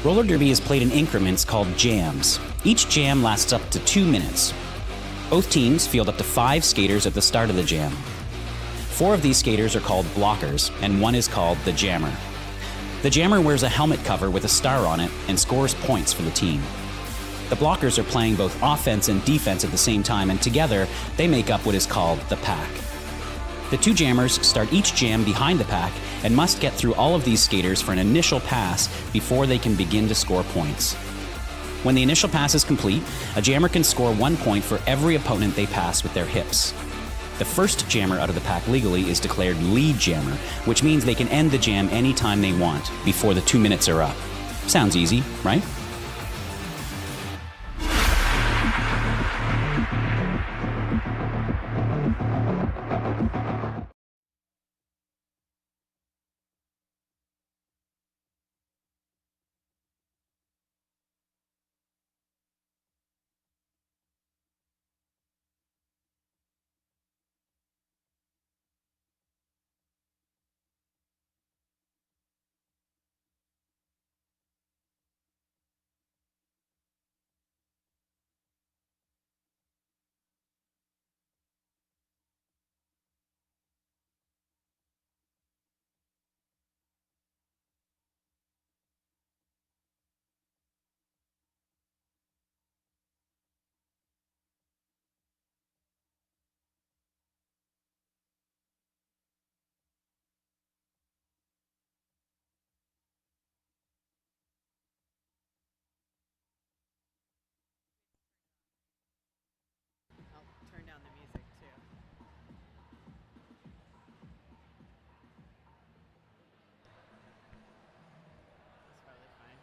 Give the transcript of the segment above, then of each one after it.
Roller derby is played in increments called jams. Each jam lasts up to 2 minutes. Both teams field up to 5 skaters at the start of the jam. 4 of these skaters are called blockers, and 1 is called the jammer. The jammer wears a helmet cover with a star on it and scores points for the team. The blockers are playing both offense and defense at the same time, and together they make up what is called the pack. The 2 jammers start each jam behind the pack and must get through all of these skaters for an initial pass before they can begin to score points. When the initial pass is complete, a jammer can score 1 point for every opponent they pass with their hips. The first jammer out of the pack legally is declared lead jammer, which means they can end the jam anytime they want before the 2 minutes are up. Sounds easy, right? Turn down the music too. That's probably fine.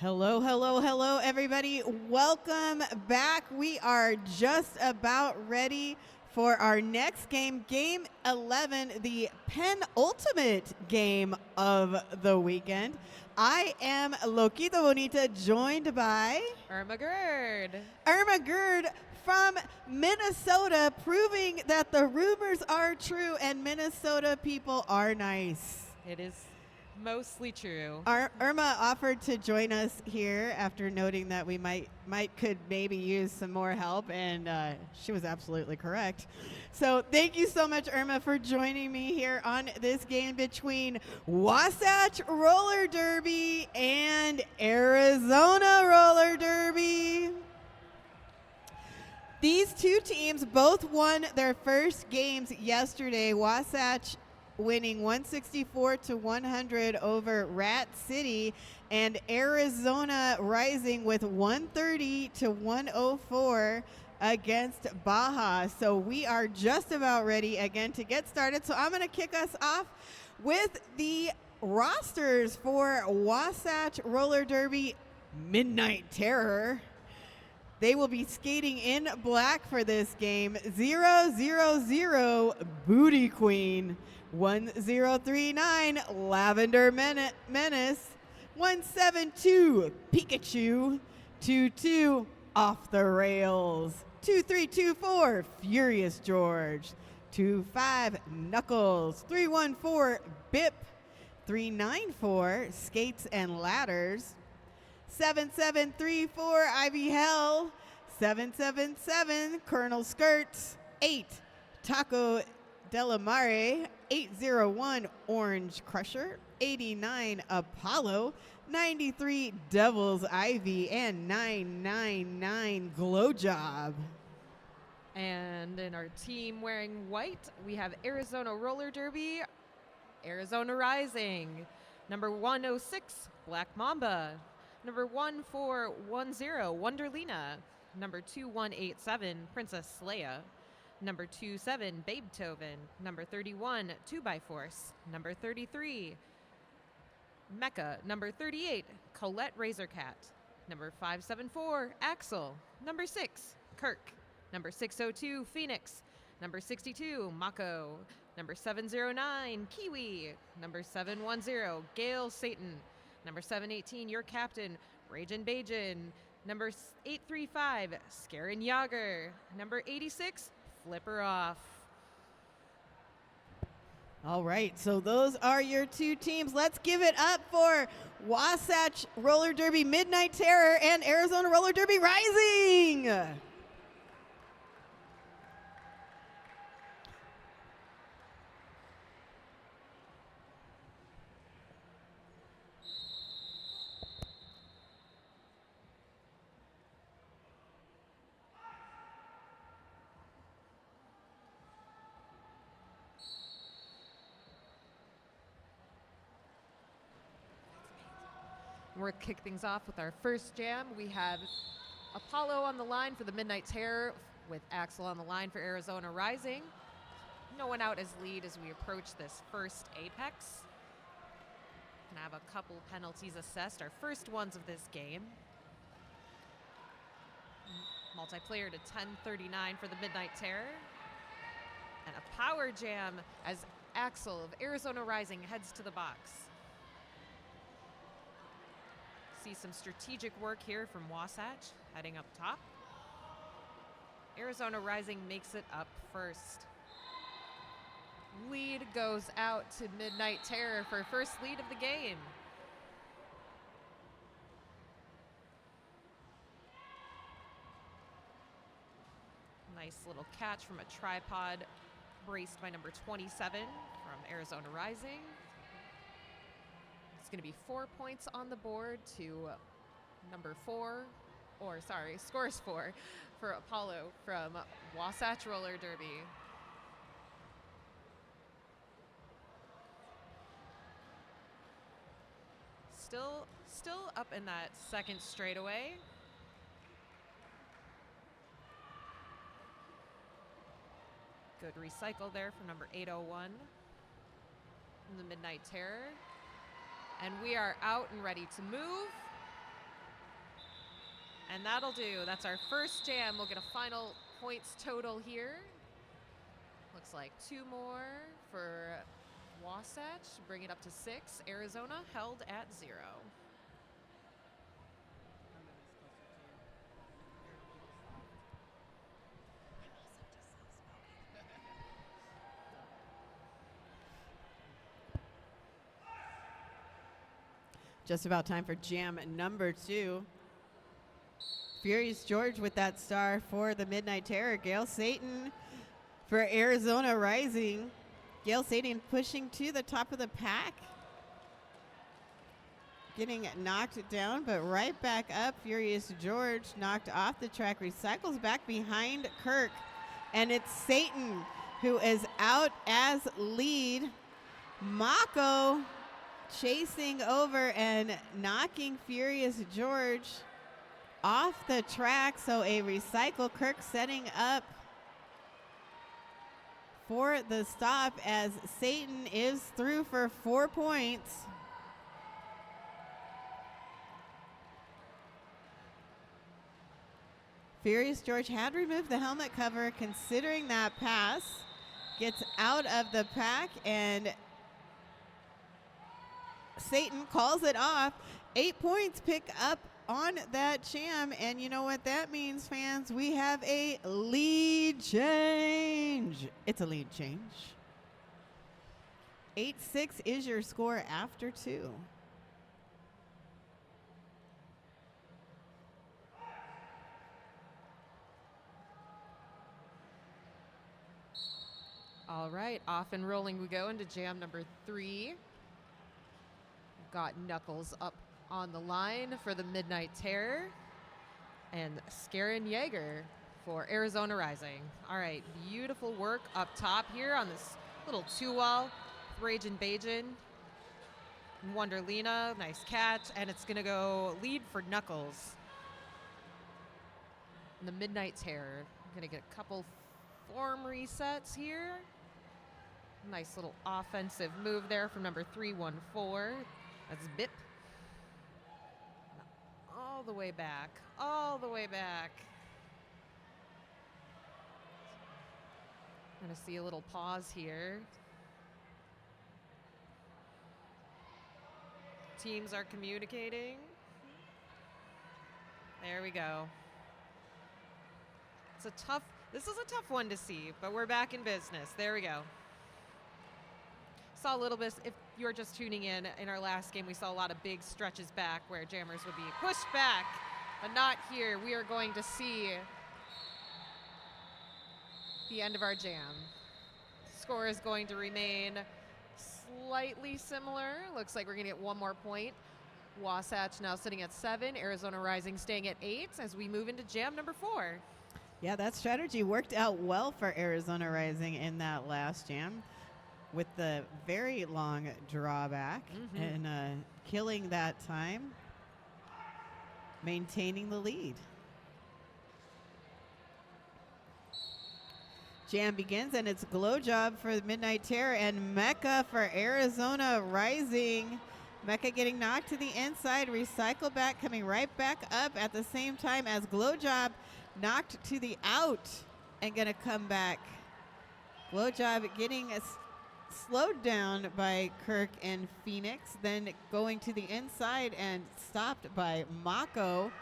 Hello, hello, hello, everybody. Welcome back. We are just about ready for our next game, Game 11, the penultimate game of the weekend. I am Loquita Bonita, joined by Irma Gerd. Irma Gerd from Minnesota, proving that the rumors are true and Minnesota people are nice. It is mostly true. Irma offered to join us here after noting that we could maybe use some more help, and she was absolutely correct. So thank you so much, Irma, for joining me here on this game between Wasatch Roller Derby and Arizona Roller Derby. These 2 teams both won their first games yesterday. Wasatch winning 164-100 over Rat City, and Arizona rising with 130-104 against Baja. So we are just about ready again to get started. So I'm going to kick us off with the rosters for Wasatch Roller Derby Midnight Terror. They will be skating in black for this game. 000 Booty Queen. 1039 Lavender Menace. 172 Pikachu. 22 Off the Rails. 2324 Furious George. 25 Knuckles. 314 Bip. 394 Skates and Ladders. 7734 Ivy Hell. 777 Colonel Skirts. 8 Taco Delamare. 801 Orange Crusher. 89 Apollo. 93 Devil's Ivy, and 999 Glow Job. And in our team wearing white, we have Arizona Roller Derby, Arizona Rising. Number 106, Black Mamba. Number 1410, Wonderlina. Number 2187, Princess Leia. Number 27, Beethoven. Number 31, 2x-Force. Number 33, Mecca. Number 38, Colette Razorcat. Number 574, Axel. Number 6, Kirk. Number 602, Phoenix. Number 62, Mako. Number 709, Kiwi. Number 710, Gail Satan. Number 718, your captain, Ragin Bajin. Number 835, Skarin Yager. Number 86, Flipper Off. All right, so those are your two teams. Let's give it up for Wasatch Roller Derby Midnight Terror and Arizona Roller Derby Rising. We're going to kick things off with our first jam. We have Apollo on the line for the Midnight Terror with Axel on the line for Arizona Rising. No one out as lead as we approach this first Apex. Gonna have a couple penalties assessed, our first ones of this game. Multiplayer to 10:39 for the Midnight Terror. And a power jam as Axel of Arizona Rising heads to the box. See some strategic work here from Wasatch, heading up top. Arizona Rising makes it up first. Lead goes out to Midnight Terror for first lead of the game. Nice little catch from a tripod braced by number 27 from Arizona Rising. It's going to be 4 points on the board to scores 4 for Apollo from Wasatch Roller Derby. Still up in that second straightaway. Good recycle there from number 801 from the Midnight Terror. And we are out and ready to move. And that'll do. That's our first jam. We'll get a final points total here. Looks like 2 more for Wasatch, bring it up to 6. Arizona held at 0. Just about time for jam number 2. Furious George with that star for the Midnight Terror. Gail Satan for Arizona Rising. Gail Satan pushing to the top of the pack. Getting knocked down, but right back up. Furious George knocked off the track, recycles back behind Kirk. And it's Satan who is out as lead. Mako chasing over and knocking Furious George off the track. So a recycle. Kirk setting up for the stop as Satan is through for 4 points. Furious George had removed the helmet cover considering that pass. Gets out of the pack and Satan calls it off. 8 points pick up on that jam, and you know what that means, fans? We have a lead change. It's a lead change. 8-6 is your score after 2. All right, off and rolling we go into jam number 3. Got Knuckles up on the line for the Midnight Terror and Skarin Yeager for Arizona Rising. All right, beautiful work up top here on this little 2-wall. Ragin' Bajin, Wonderlina, nice catch, and it's gonna go lead for Knuckles. And the Midnight Terror, gonna get a couple form resets here. Nice little offensive move there from number 314. That's Bip. All the way back, all the way back. Gonna see a little pause here. Teams are communicating. There we go. This is a tough one to see, but we're back in business. There we go. Saw a little bit, if you're just tuning in our last game, we saw a lot of big stretches back where jammers would be pushed back, but not here. We are going to see the end of our jam. Score is going to remain slightly similar. Looks like we're going to get one more point. Wasatch now sitting at 7, Arizona Rising staying at 8 as we move into jam number 4. Yeah, that strategy worked out well for Arizona Rising in that last jam with the very long drawback and killing that time, maintaining the lead. Jam begins, and it's Glow Job for the Midnight Terror and Mecca for Arizona Rising. Mecca getting knocked to the inside, recycle back, coming right back up at the same time as Glow Job knocked to the out and gonna come back. Glow Job getting slowed down by Kirk and Phoenix, then going to the inside and stopped by Mako.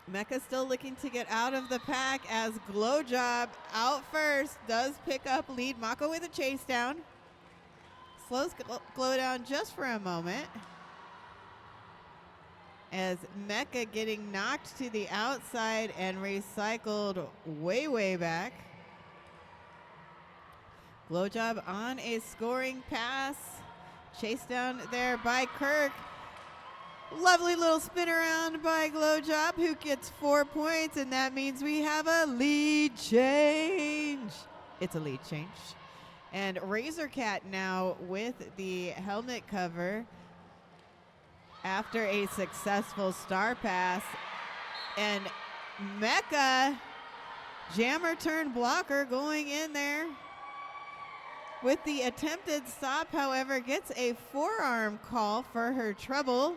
Mecca still looking to get out of the pack as Glow Job out first does pick up lead. Mako with a chase down. Slows Glow down just for a moment as Mecca getting knocked to the outside and recycled way back. Glow Job on a scoring pass. Chased down there by Kirk. Lovely little spin around by Glow Job, who gets 4 points, and that means we have a lead change. It's a lead change. And Razorcat now with the helmet cover after a successful star pass. And Mecca, jammer turn blocker, going in there with the attempted stop, however, gets a forearm call for her trouble.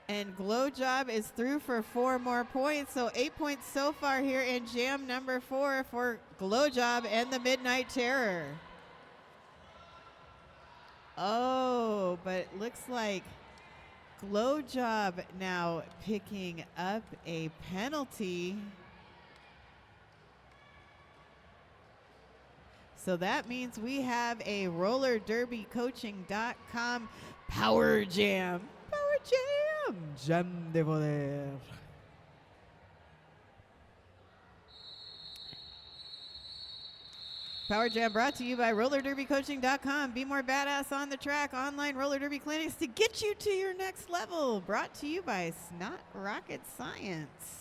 And Glow Job is through for 4 more points. So 8 points so far here in jam number 4 for Glow Job and the Midnight Terror. Oh, but it looks like Glow Job now picking up a penalty. So that means we have a rollerderbycoaching.com power jam. Power jam. Jam de poder. Power Jam brought to you by rollerderbycoaching.com. Be more badass on the track. Online roller derby clinics to get you to your next level. Brought to you by Snot Rocket Science.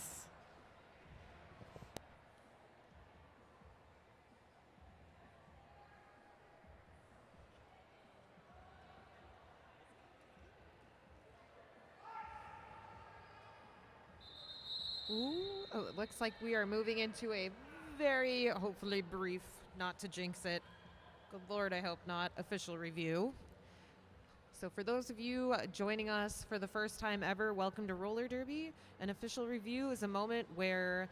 Ooh, oh, it looks like we are moving into a very, hopefully brief, not to jinx it, good Lord, I hope not, official review. So for those of you joining us for the first time ever, welcome to Roller Derby. An official review is a moment where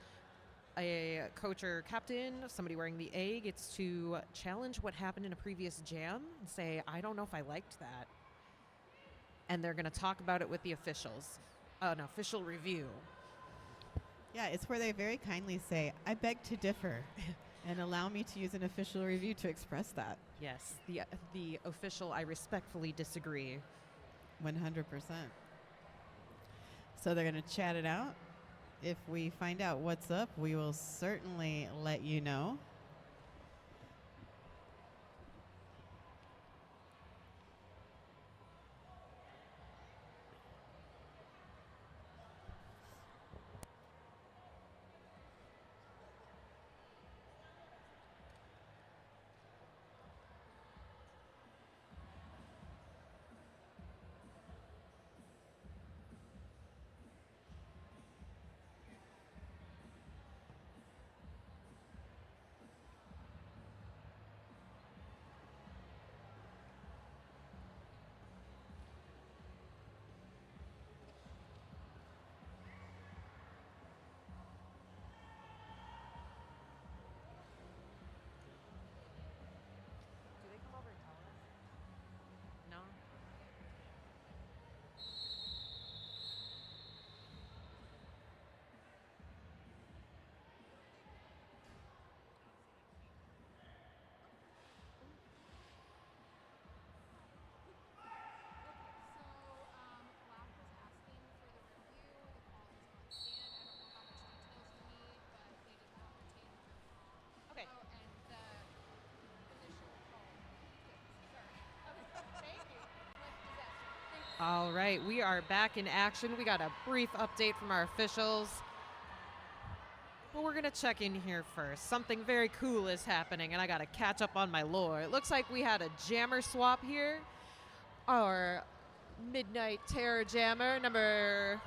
a coach or captain, somebody wearing the A, gets to challenge what happened in a previous jam and say, I don't know if I liked that. And they're going to talk about it with the officials. An official review. Yeah, it's where they very kindly say, I beg to differ, and allow me to use an official review to express that. Yes, the official, I respectfully disagree. 100%. So they're going to chat it out. If we find out what's up, we will certainly let you know. All right, we are back in action. We got a brief update from our officials. But we're going to check in here first. Something very cool is happening, and I got to catch up on my lore. It looks like we had a jammer swap here. Our Midnight Terror jammer, number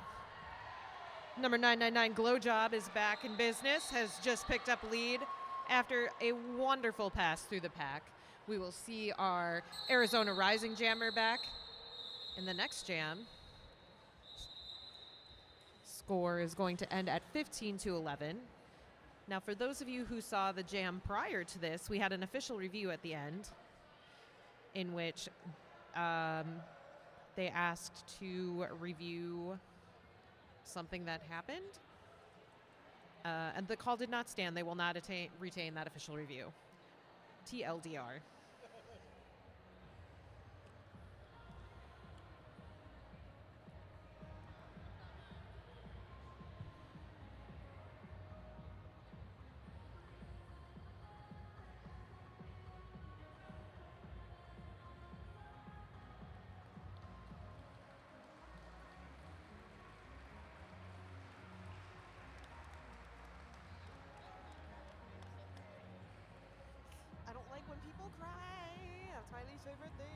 999 Glow Job, is back in business, has just picked up lead after a wonderful pass through the pack. We will see our Arizona Rising jammer back in the next jam. Score is going to end at 15-11. Now, for those of you who saw the jam prior to this, we had an official review at the end in which they asked to review something that happened. And the call did not stand. They will not retain that official review. TLDR. I don't like when people cry. That's my least favorite thing.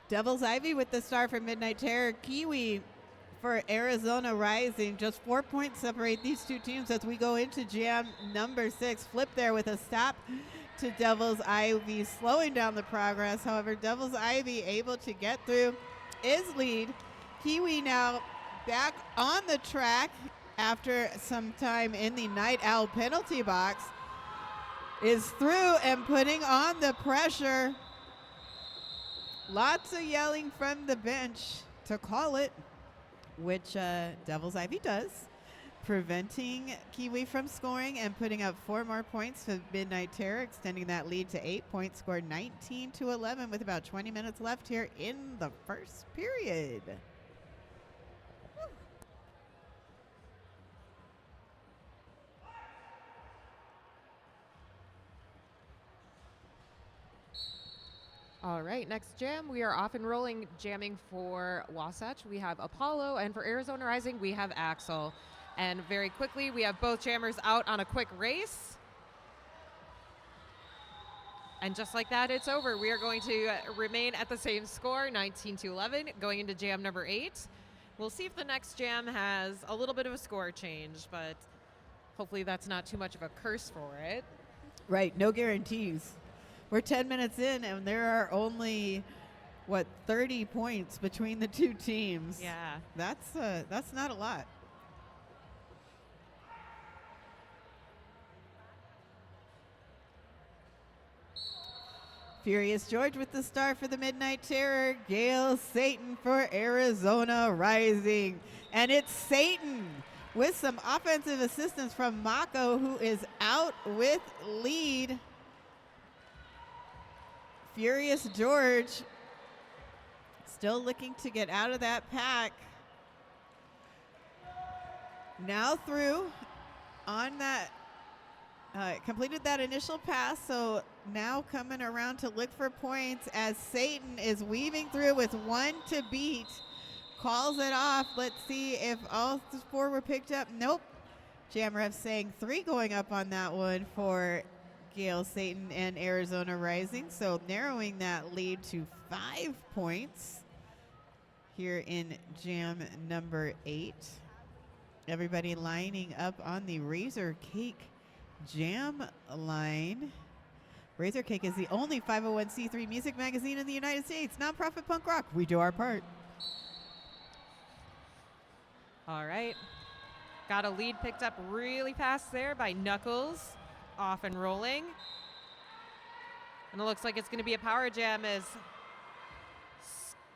Devil's Ivy with the star for Midnight Terror. Kiwi for Arizona Rising. Just 4 points separate these two teams as we go into jam number 6. Flip there with a stop to Devil's Ivy, slowing down the progress. However, Devil's Ivy able to get through is lead. Kiwi now back on the track after some time in the Night Owl penalty box. Is through and putting on the pressure. Lots of yelling from the bench to call it, which Devil's Ivy does, preventing Kiwi from scoring and putting up 4 more points for Midnight Terror, extending that lead to 8 points, scored 19-11 with about 20 minutes left here in the first period. All right, next jam, we are off and rolling, jamming for Wasatch. We have Apollo, and for Arizona Rising, we have Axel. And very quickly, we have both jammers out on a quick race. And just like that, it's over. We are going to remain at the same score, 19-11, going into jam number 8. We'll see if the next jam has a little bit of a score change, but hopefully that's not too much of a curse for it. Right, no guarantees. We're 10 minutes in, and there are only, 30 points between the two teams. Yeah. That's not a lot. Furious George with the star for the Midnight Terror. Gail Satan for Arizona Rising. And it's Satan with some offensive assistance from Mako, who is out with lead. Furious George still looking to get out of that pack. Now through on that, completed that initial pass, so now coming around to look for points as Satan is weaving through with 1 to beat. Calls it off. Let's see if all 4 were picked up. Nope. Jamref saying 3 going up on that one for Gail Satan and Arizona Rising, so narrowing that lead to 5 points here in jam number 8. Everybody lining up on the Razor Cake jam line. Razor Cake is the only 501c3 music magazine in the United States. Nonprofit punk rock. We do our part. All right. Got a lead picked up really fast there by Knuckles, off and rolling. And it looks like it's going to be a power jam as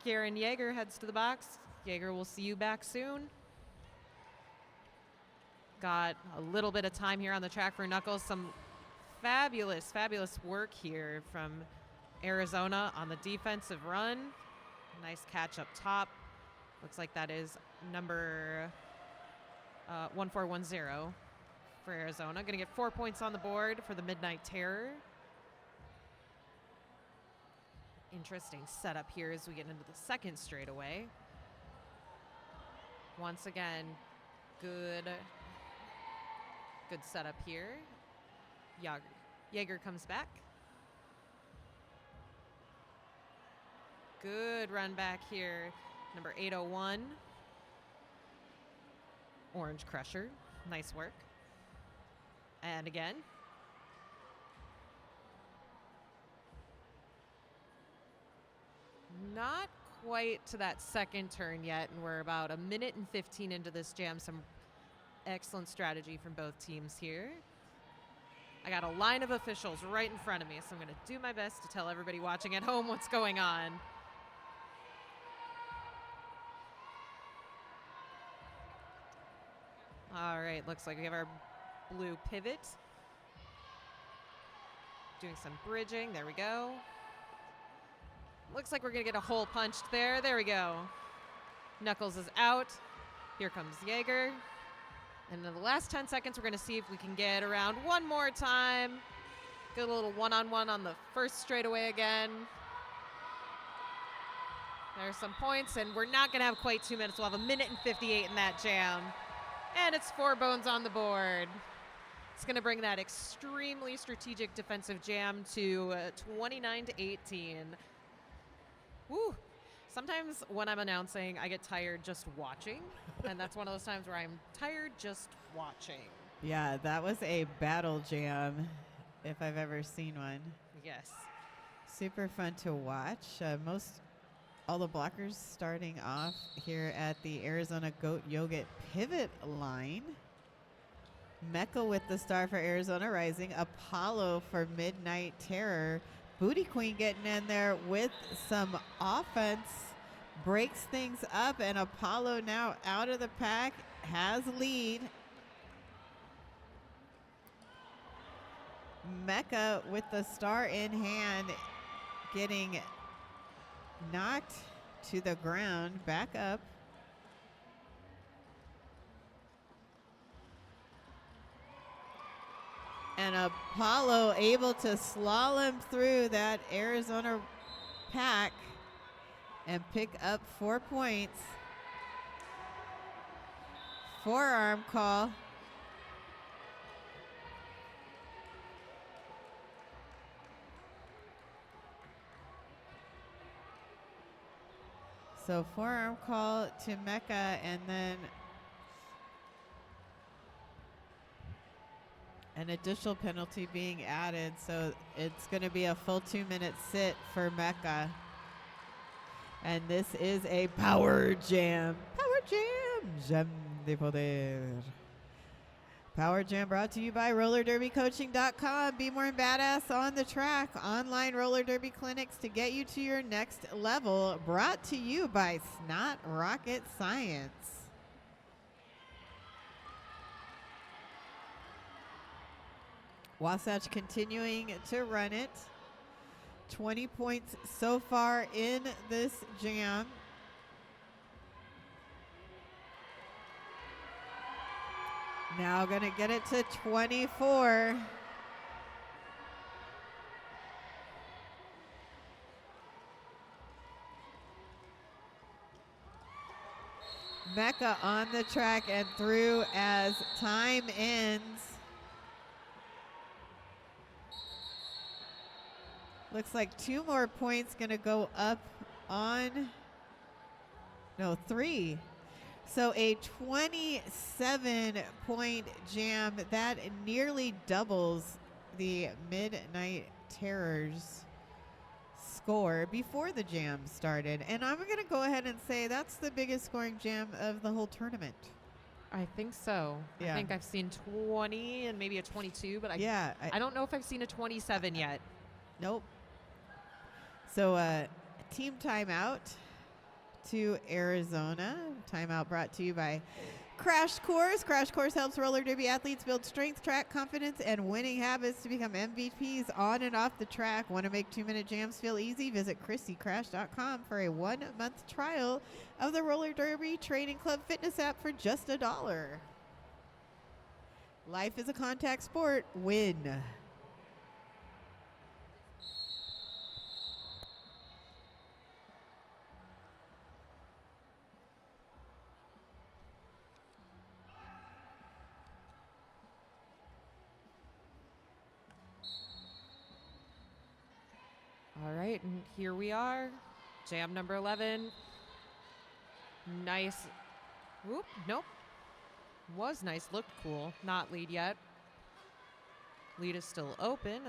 Garen Yeager heads to the box. Yeager, we'll see you back soon. Got a little bit of time here on the track for Knuckles. Some fabulous, fabulous work here from Arizona on the defensive run. Nice catch up top. Looks like that is number 1410 for Arizona. Going to get 4 points on the board for the Midnight Terror. Interesting setup here as we get into the second straightaway. Once again, good setup here. Yeager comes back. Good run back here. Number 801. Orange Crusher. Nice work. And again. Not quite to that second turn yet, and we're about a minute and 15 into this jam. Some excellent strategy from both teams here. I got a line of officials right in front of me, so I'm going to do my best to tell everybody watching at home what's going on. All right, looks like we have our blue pivot. Doing some bridging, there we go. Looks like we're gonna get a hole punched there. There we go. Knuckles is out. Here comes Yeager. And in the last 10 seconds, we're gonna see if we can get around one more time. Get a little one-on-one on the first straightaway again. There's some points, and we're not gonna have quite 2 minutes. We'll have a minute and 58 in that jam. And it's 4 bones on the board. It's gonna bring that extremely strategic defensive jam to 29 to 18. Woo. Sometimes when I'm announcing, I get tired just watching, and that's one of those times where I'm tired just watching. Yeah, that was a battle jam, if I've ever seen one. Yes. Super fun to watch. All the blockers starting off here at the Arizona Goat Yogurt pivot line. Mecca with the star for Arizona Rising. Apollo for Midnight Terror. Booty Queen getting in there with some offense. Breaks things up, and Apollo now out of the pack, has lead. Mecca with the star in hand, getting knocked to the ground, back up. And Apollo able to slalom through that Arizona pack and pick up 4 points. Forearm call. So forearm call to Mecca, and then an additional penalty being added. So it's going to be a full 2-minute sit for Mecca. And this is a power jam. Power jam. Jam de poder. Power Jam brought to you by RollerDerbyCoaching.com. Be more badass on the track. Online roller derby clinics to get you to your next level. Brought to you by Snot Rocket Science. Wasatch continuing to run it. 20 points so far in this jam. Now going to get it to 24. Mecca on the track and through as time ends. Looks like 2 more points going to go up on, no, 3. So a 27-point jam. That nearly doubles the Midnight Terror's score before the jam started. And I'm going to go ahead and say that's the biggest scoring jam of the whole tournament. I think so. Yeah. I think I've seen 20 and maybe a 22, but I don't know if I've seen a 27 yet. Nope. So team timeout to Arizona. Timeout brought to you by Crash Course. Crash Course helps roller derby athletes build strength, track confidence, and winning habits to become MVPs on and off the track. Want to make 2-minute jams feel easy? Visit ChristyCrash.com for a 1-month trial of the Roller Derby Training Club fitness app for just $1. Life is a contact sport. Win. All right, and here we are. Jam number 11. Nice. Whoop, nope. Was nice, looked cool. Not lead yet. Lead is still open.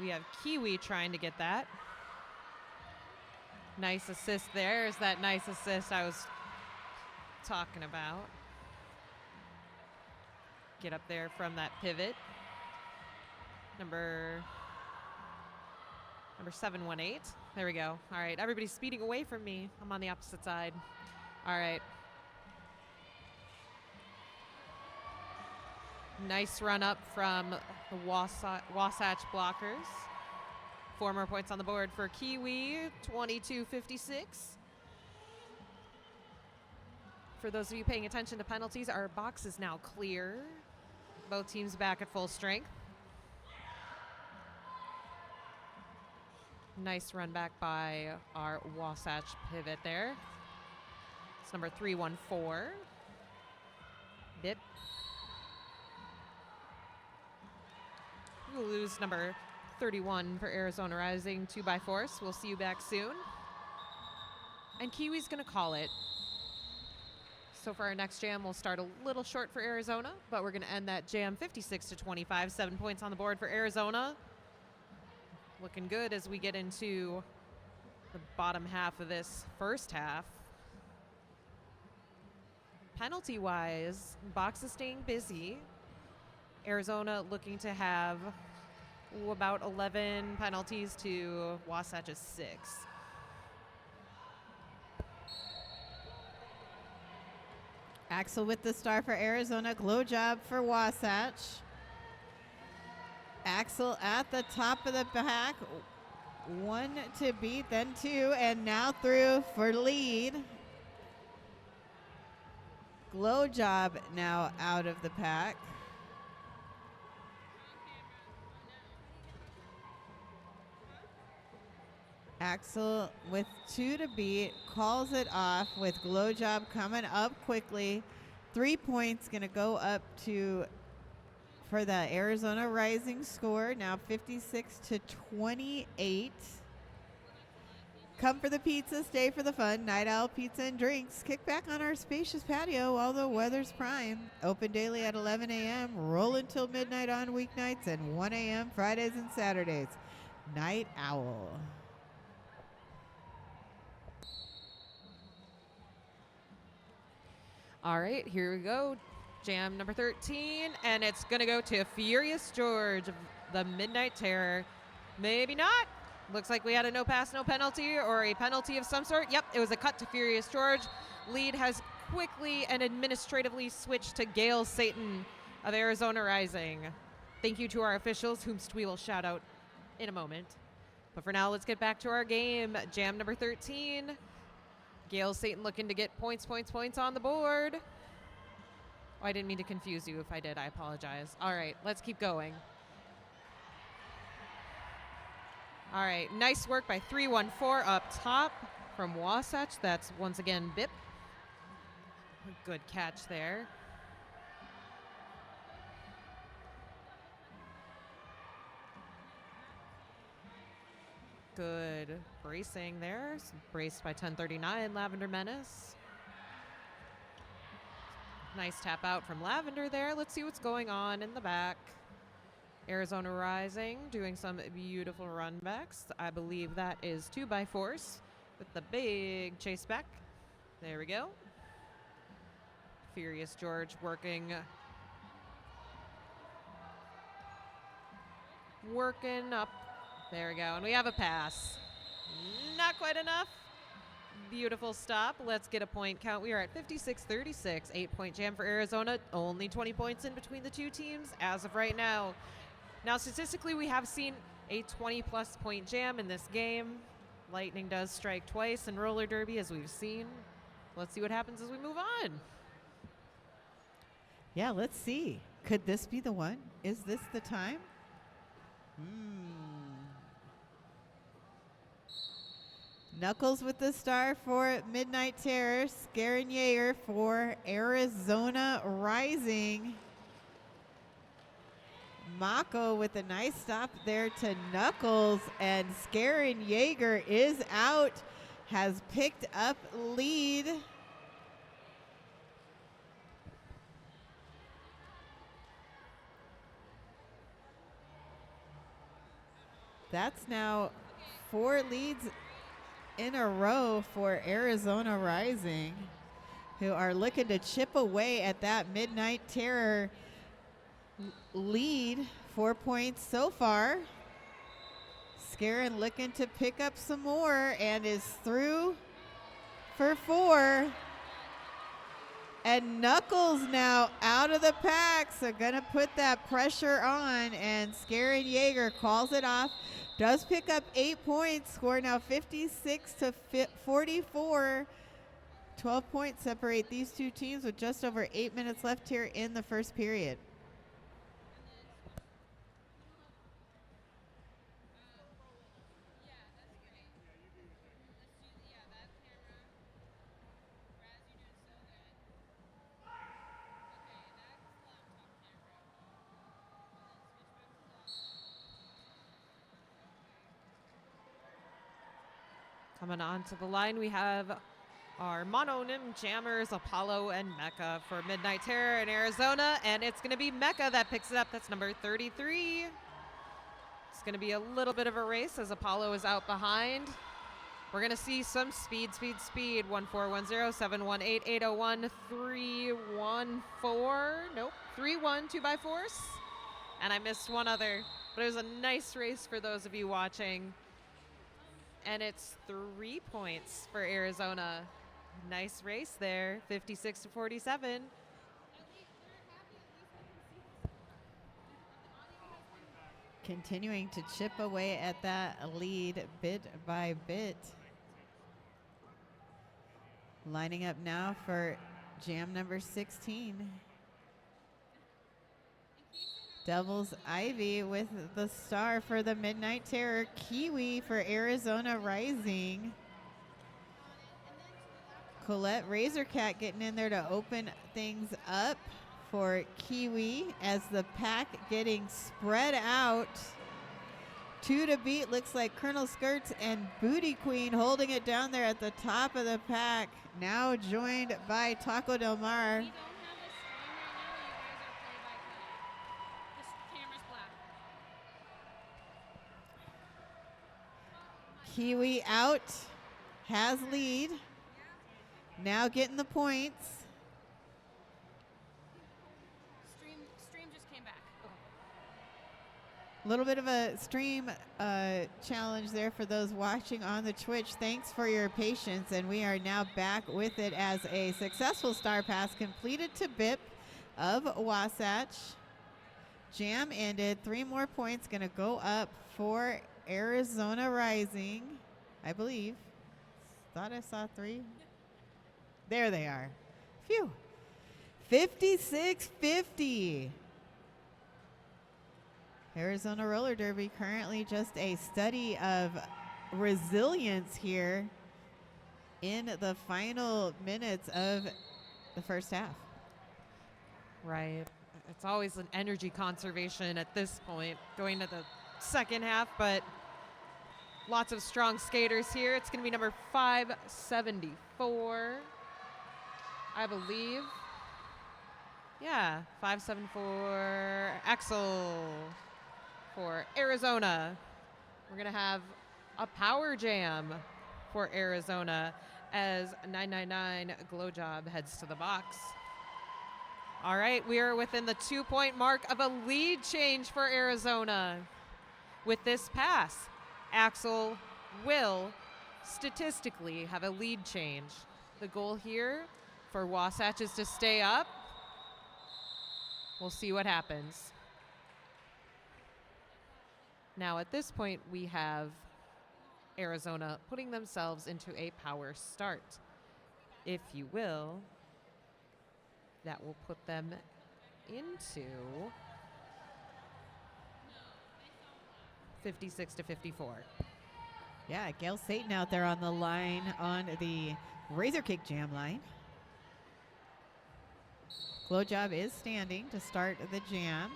We have Kiwi trying to get that. Nice assist there. Is that nice assist I was talking about? Get up there from that pivot. Number 718. There we go. All right, everybody's speeding away from me. I'm on the opposite side. All right. Nice run up from the Wasatch blockers. 4 more points on the board for Kiwi, 22-56. For those of you paying attention to penalties, our box is now clear. Both teams back at full strength. Nice run back by our Wasatch pivot there. It's number 314. Bip. We'll lose number 31 for Arizona Rising, 2 by force. We'll see you back soon. And Kiwi's gonna call it. So for our next jam, we'll start a little short for Arizona, but we're gonna end that jam 56-25, 7 points on the board for Arizona. Looking good as we get into the bottom half of this first half. Penalty-wise, box is staying busy. Arizona looking to have about 11 penalties to Wasatch's 6. Axel with the star for Arizona. Glow job for Wasatch. Axel at the top of the pack. 1 to beat, then 2, and now through for lead. Glow job now out of the pack. Axel with 2 to beat, calls it off with Glow job coming up quickly. 3 points gonna go up to for the Arizona Rising score, now 56-28. Come for the pizza, stay for the fun. Night Owl Pizza and Drinks. Kick back on our spacious patio while the weather's prime. Open daily at 11 a.m., roll until midnight on weeknights, and 1 a.m. Fridays and Saturdays. Night Owl. All right, here we go. Jam number 13, and it's going to go to Furious George of the Midnight Terror. Maybe not. Looks like we had a no pass, no penalty, or a penalty of some sort. Yep, it was a cut to Furious George. Lead has quickly and administratively switched to Gail Satan of Arizona Rising. Thank you to our officials, whom we will shout out in a moment. But for now, let's get back to our game. Jam number 13. Gail Satan looking to get points on the board. Oh, I didn't mean to confuse you. If I did, I apologize. All right, let's keep going. All right, nice work by 314 up top from Wasatch. That's once again Bip. Good catch there. Good bracing there. Braced by 1039, Lavender Menace. Nice tap out from Lavender there. Let's see what's going on in the back. Arizona Rising doing some beautiful run backs. I believe that is 2 by force with the big chase back. There we go. Furious George working up. There we go. And we have a pass. Not quite enough. Beautiful stop. Let's get a point count. We are at 56-36. 8-point jam for Arizona. Only 20 points in between the two teams as of right now. Now, statistically, we have seen a 20-plus point jam in this game. Lightning does strike twice in roller derby, as we've seen. Let's see what happens as we move on. Yeah, let's see. Could this be the one? Is this the time? Knuckles with the star for Midnight Terror. Scaren Yeager for Arizona Rising. Mako with a nice stop there to Knuckles, and Scaren Yeager is out, has picked up lead. That's now 4 leads in a row for Arizona Rising, who are looking to chip away at that Midnight Terror lead. 4 points so far. Scaren looking to pick up some more and is through for 4. And Knuckles now out of the pack, so gonna put that pressure on, and Scaren Yeager calls it off. Does pick up 8 points, score now 56-44. 12 points separate these two teams with just over 8 minutes left here in the first period. Coming onto the line, we have our mononym jammers, Apollo and Mecca for Midnight Terror in Arizona, and it's going to be Mecca that picks it up. That's number 33. It's going to be a little bit of a race as Apollo is out behind. We're going to see some speed. 1410, 718, 801, 314. Nope, 31 2x4s. And I missed one other, but it was a nice race for those of you watching. And it's 3 points for Arizona. Nice race there, 56-47. Continuing to chip away at that lead bit by bit. Lining up now for jam number 16. Devil's Ivy with the star for the Midnight Terror. Kiwi for Arizona Rising. Colette Razorcat getting in there to open things up for Kiwi as the pack getting spread out. 2 to beat, looks like Colonel Skirts and Booty Queen holding it down there at the top of the pack. Now joined by Taco Del Mar. Kiwi out, has lead, now getting the points. Stream just came back. A little bit of a stream challenge there for those watching on the Twitch. Thanks for your patience, and we are now back with it as a successful star pass completed to BIP of Wasatch. Jam ended, 3 more points gonna go up for Arizona Rising, I believe. Thought I saw 3. There they are. Phew. 56-50. Arizona Roller Derby currently just a study of resilience here in the final minutes of the first half. Right. It's always an energy conservation at this point, going to the second half, but lots of strong skaters here. It's going to be number 574, I believe. Yeah, 574 Axel for Arizona. We're going to have a power jam for Arizona as 999 Glow Job heads to the box. All right, we are within the 2-point mark of a lead change for Arizona. With this pass, Axel will statistically have a lead change. The goal here for Wasatch is to stay up. We'll see what happens. Now at this point, we have Arizona putting themselves into a power start, if you will. That will put them into 56-54. Yeah, Gail Satan out there on the line on the Razor Kick Jam line. Glowjob is standing to start the jam.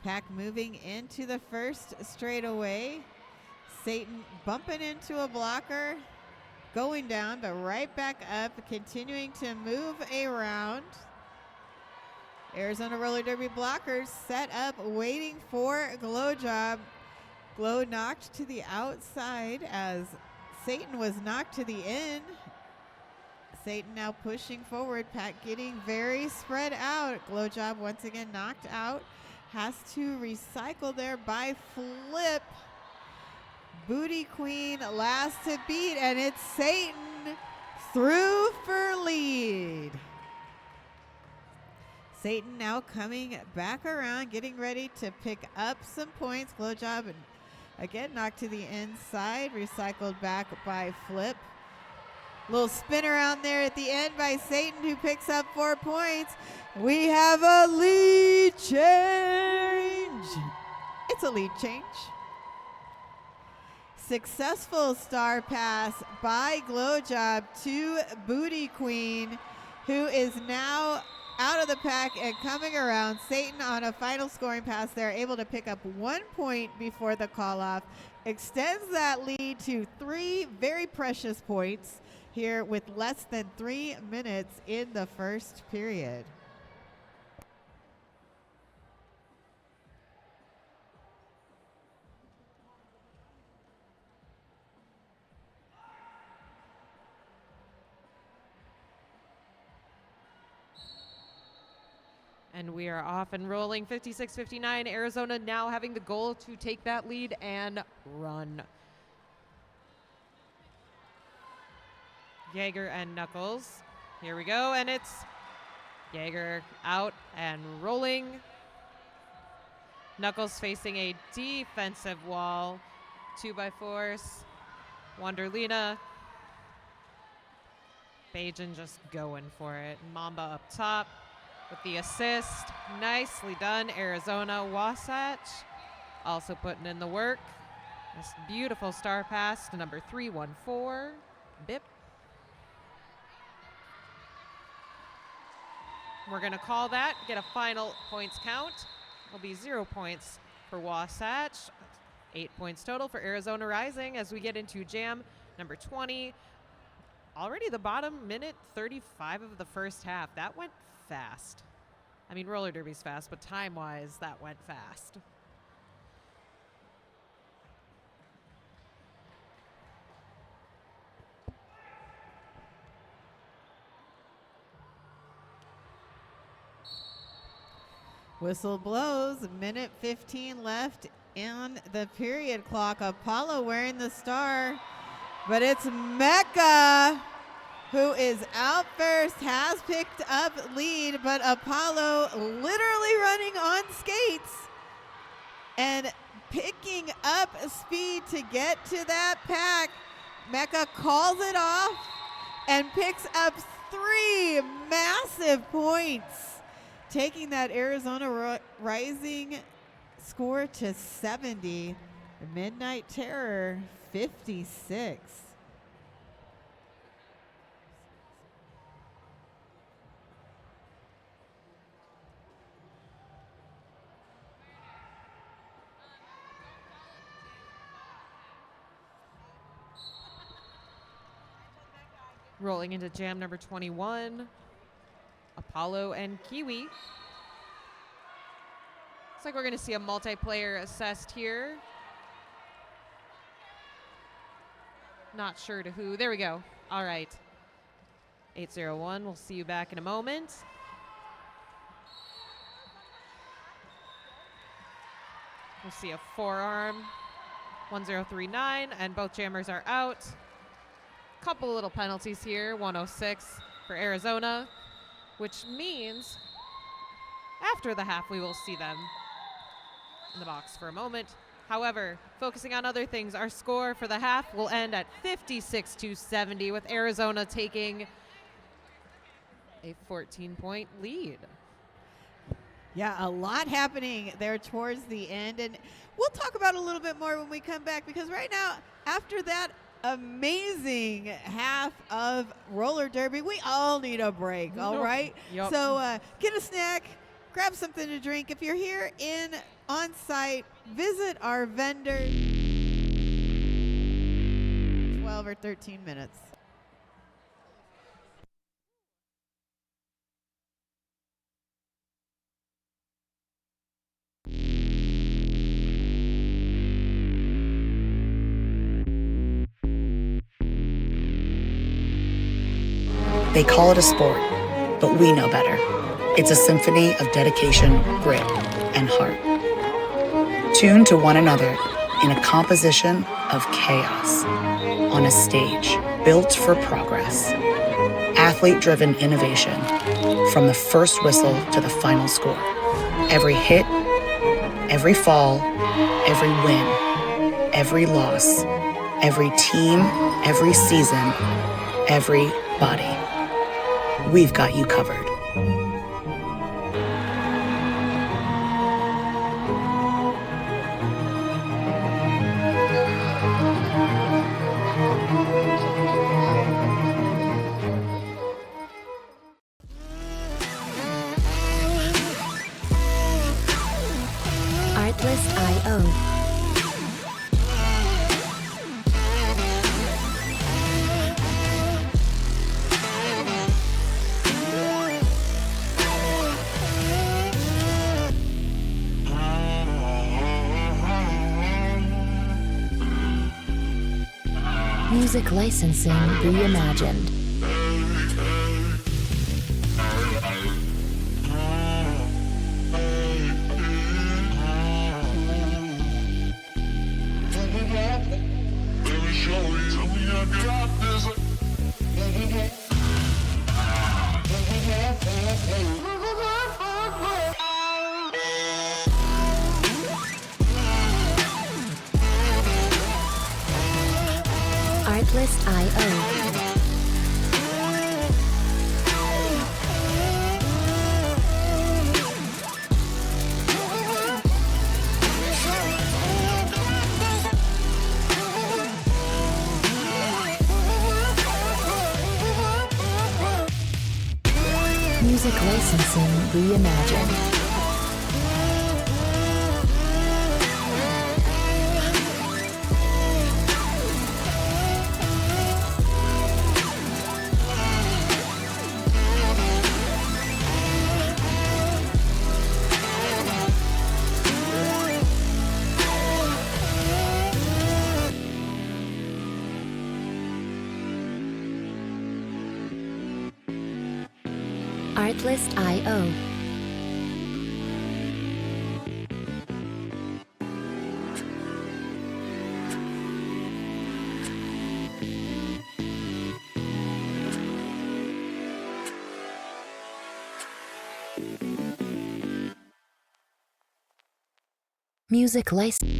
Pack moving into the first straightaway. Satan bumping into a blocker, going down, but right back up, continuing to move around. Arizona Roller Derby blockers set up, waiting for Glowjob. Glow knocked to the outside as Satan was knocked to the in. Satan now pushing forward. Pack getting very spread out. Glowjob once again knocked out. Has to recycle there by Flip. Booty Queen last to beat, and it's Satan through for lead. Satan now coming back around, getting ready to pick up some points. Glowjob again knocked to the inside, recycled back by Flip. Little spin around there at the end by Satan, who picks up 4 points. We have a lead change. It's a lead change. Successful star pass by Glowjob to Booty Queen, who is now out of the pack and coming around. Satan on a final scoring pass there, able to pick up 1 point before the call-off. Extends that lead to 3 very precious points here with less than 3 minutes in the first period. And we are off and rolling, 56-59. Arizona now having the goal to take that lead and run. Jaeger and Knuckles. Here we go, and it's Jaeger out and rolling. Knuckles facing a defensive wall. 2x4s. Wanderlina. Bajan just going for it. Mamba up top with the assist. Nicely done, Arizona. Wasatch also putting in the work. This beautiful star pass to number 314, Bip. We're gonna call that, get a final points count. It'll be 0 points for Wasatch. 8 points total for Arizona Rising as we get into jam number 20. Already the bottom, minute 35 of the first half. That went fast. I mean, roller derby's fast, but time-wise, that went fast. Whistle blows, minute 15 left in the period clock. Apollo wearing the star, but it's Mecca who is out first, has picked up lead, but Apollo literally running on skates and picking up speed to get to that pack. Mecca calls it off and picks up 3 massive points, taking that Arizona Rising score to 70. The Midnight Terror 56. Rolling into jam number 21, Apollo and Kiwi. Looks like we're gonna see a multiplayer assessed here. Not sure to who. There we go. All right. 801, we'll see you back in a moment. We'll see a forearm. 1039, and both jammers are out. Couple little penalties here. 106 for Arizona, which means after the half we will see them in the box for a moment. However, focusing on other things, our score for the half will end at 56-70 with Arizona taking a 14-point lead. Yeah, a lot happening there towards the end. And we'll talk about it a little bit more when we come back, because right now, after that amazing half of roller derby, we all need a break, all right? Yep. So get a snack, grab something to drink. If you're here on site, visit our vendor. 12 or 13 minutes. They call it a sport, but we know better. It's a symphony of dedication, grit, and heart. Tuned to one another in a composition of chaos on a stage built for progress. Athlete-driven innovation from the first whistle to the final score. Every hit, every fall, every win, every loss, every team, every season, every body. We've got you covered. Artlist.io. Music licensing reimagined. Artlist.io. Music licensing reimagined. Artlist.io. Music license.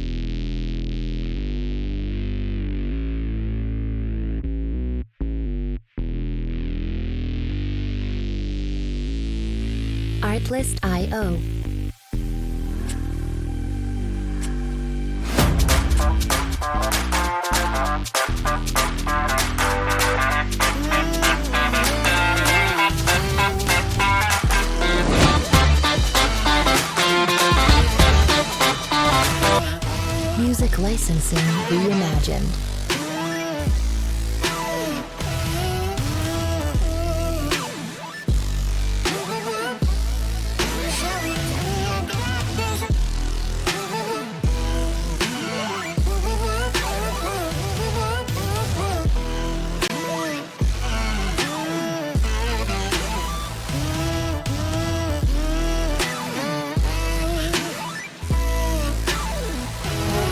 Artlist.io. Music licensing reimagined.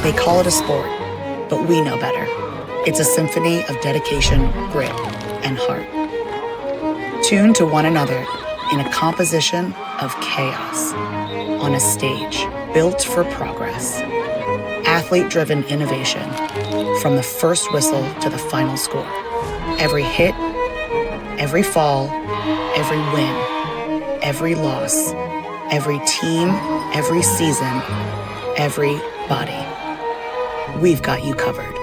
They call it a sport, but we know better. It's a symphony of dedication, grit, and heart. Tuned to one another in a composition of chaos on a stage built for progress. Athlete-driven innovation from the first whistle to the final score. Every hit, every fall, every win, every loss, every team, every season, every body. We've got you covered.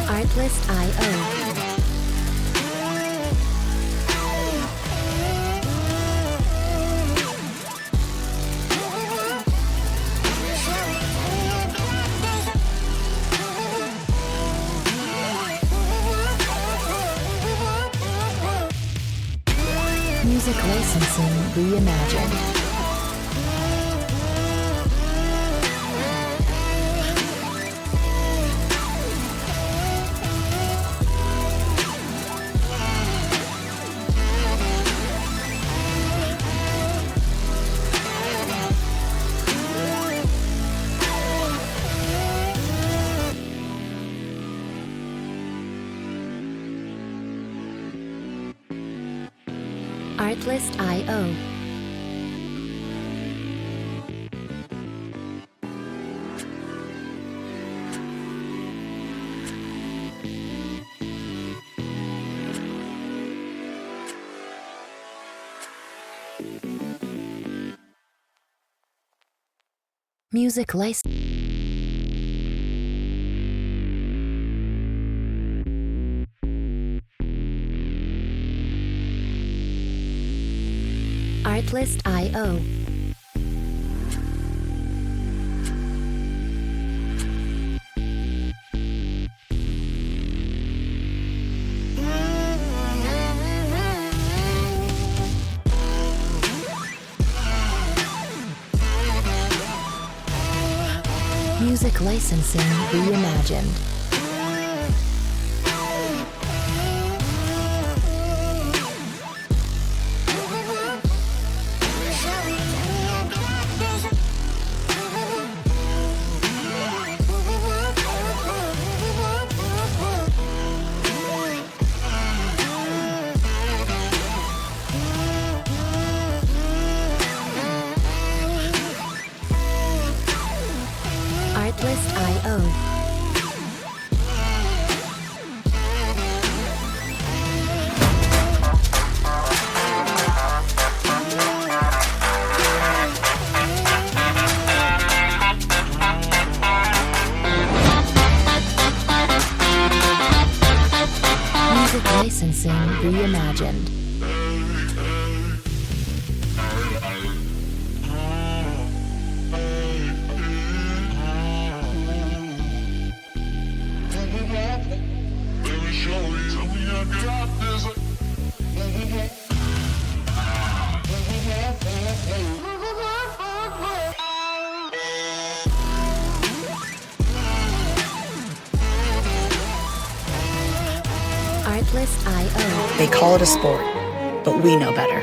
Artlist.io. Music licensing reimagined. Artlist.io. Music license. Artlist.io. Music licensing reimagined. Artlist.io. Music licensing reimagined. Artlist.io. They call it a sport, but we know better.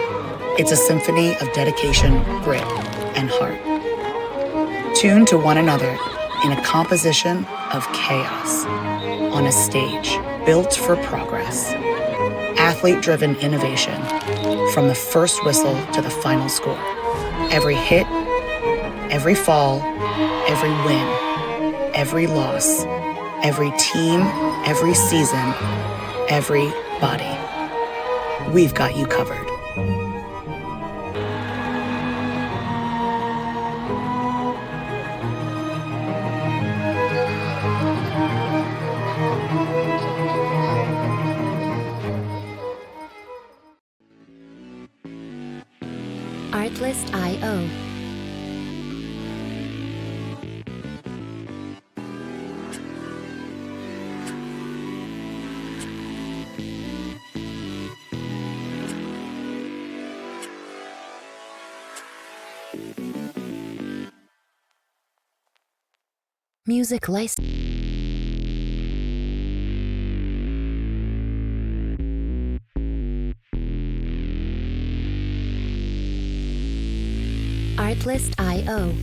It's a symphony of dedication, grit, and heart. Tuned to one another in a composition of chaos on a stage built for progress. Athlete-driven innovation from the first whistle to the final score. Every hit, every fall, every win, every loss, every team, every season, every body. We've got you covered. Artlist.io. Music license. Artlist.io.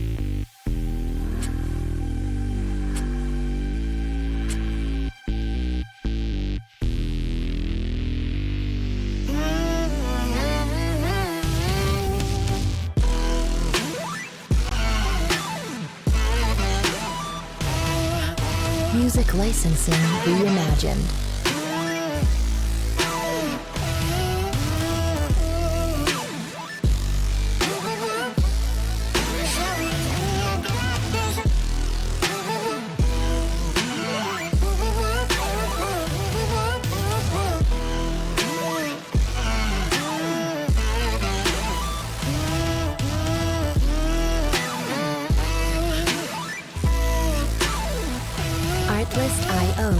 Music licensing reimagined. Artlist.io.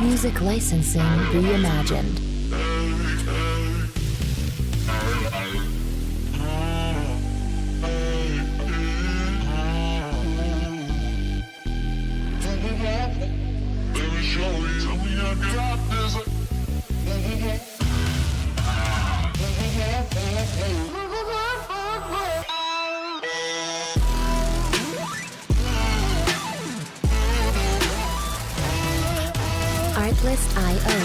Music licensing reimagined. Artlist.io.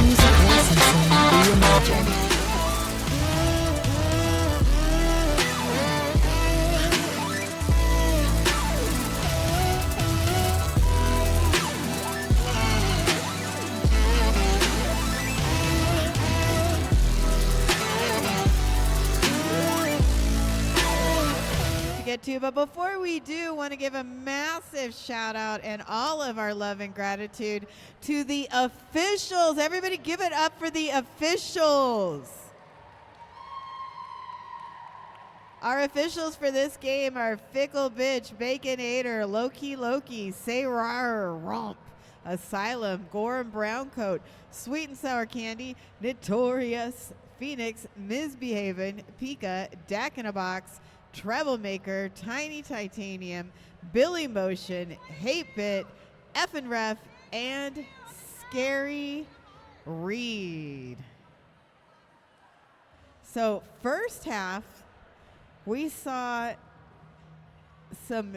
Music licensing reimagined. Get to, but before we do, want to give a massive shout out and all of our love and gratitude to the officials. Everybody give it up for the officials. Our officials for this game are Fickle Bitch, Baconator, Loki Loki, Say Rar, Romp, Asylum, Gorham Browncoat, Sweet and Sour Candy, Notorious, Phoenix, Misbehavin', Pika, Dak in a Box, Troublemaker, Tiny Titanium, Billy Motion, Hate Bit, Effin' Ref, and Scary Reed. So first half, we saw some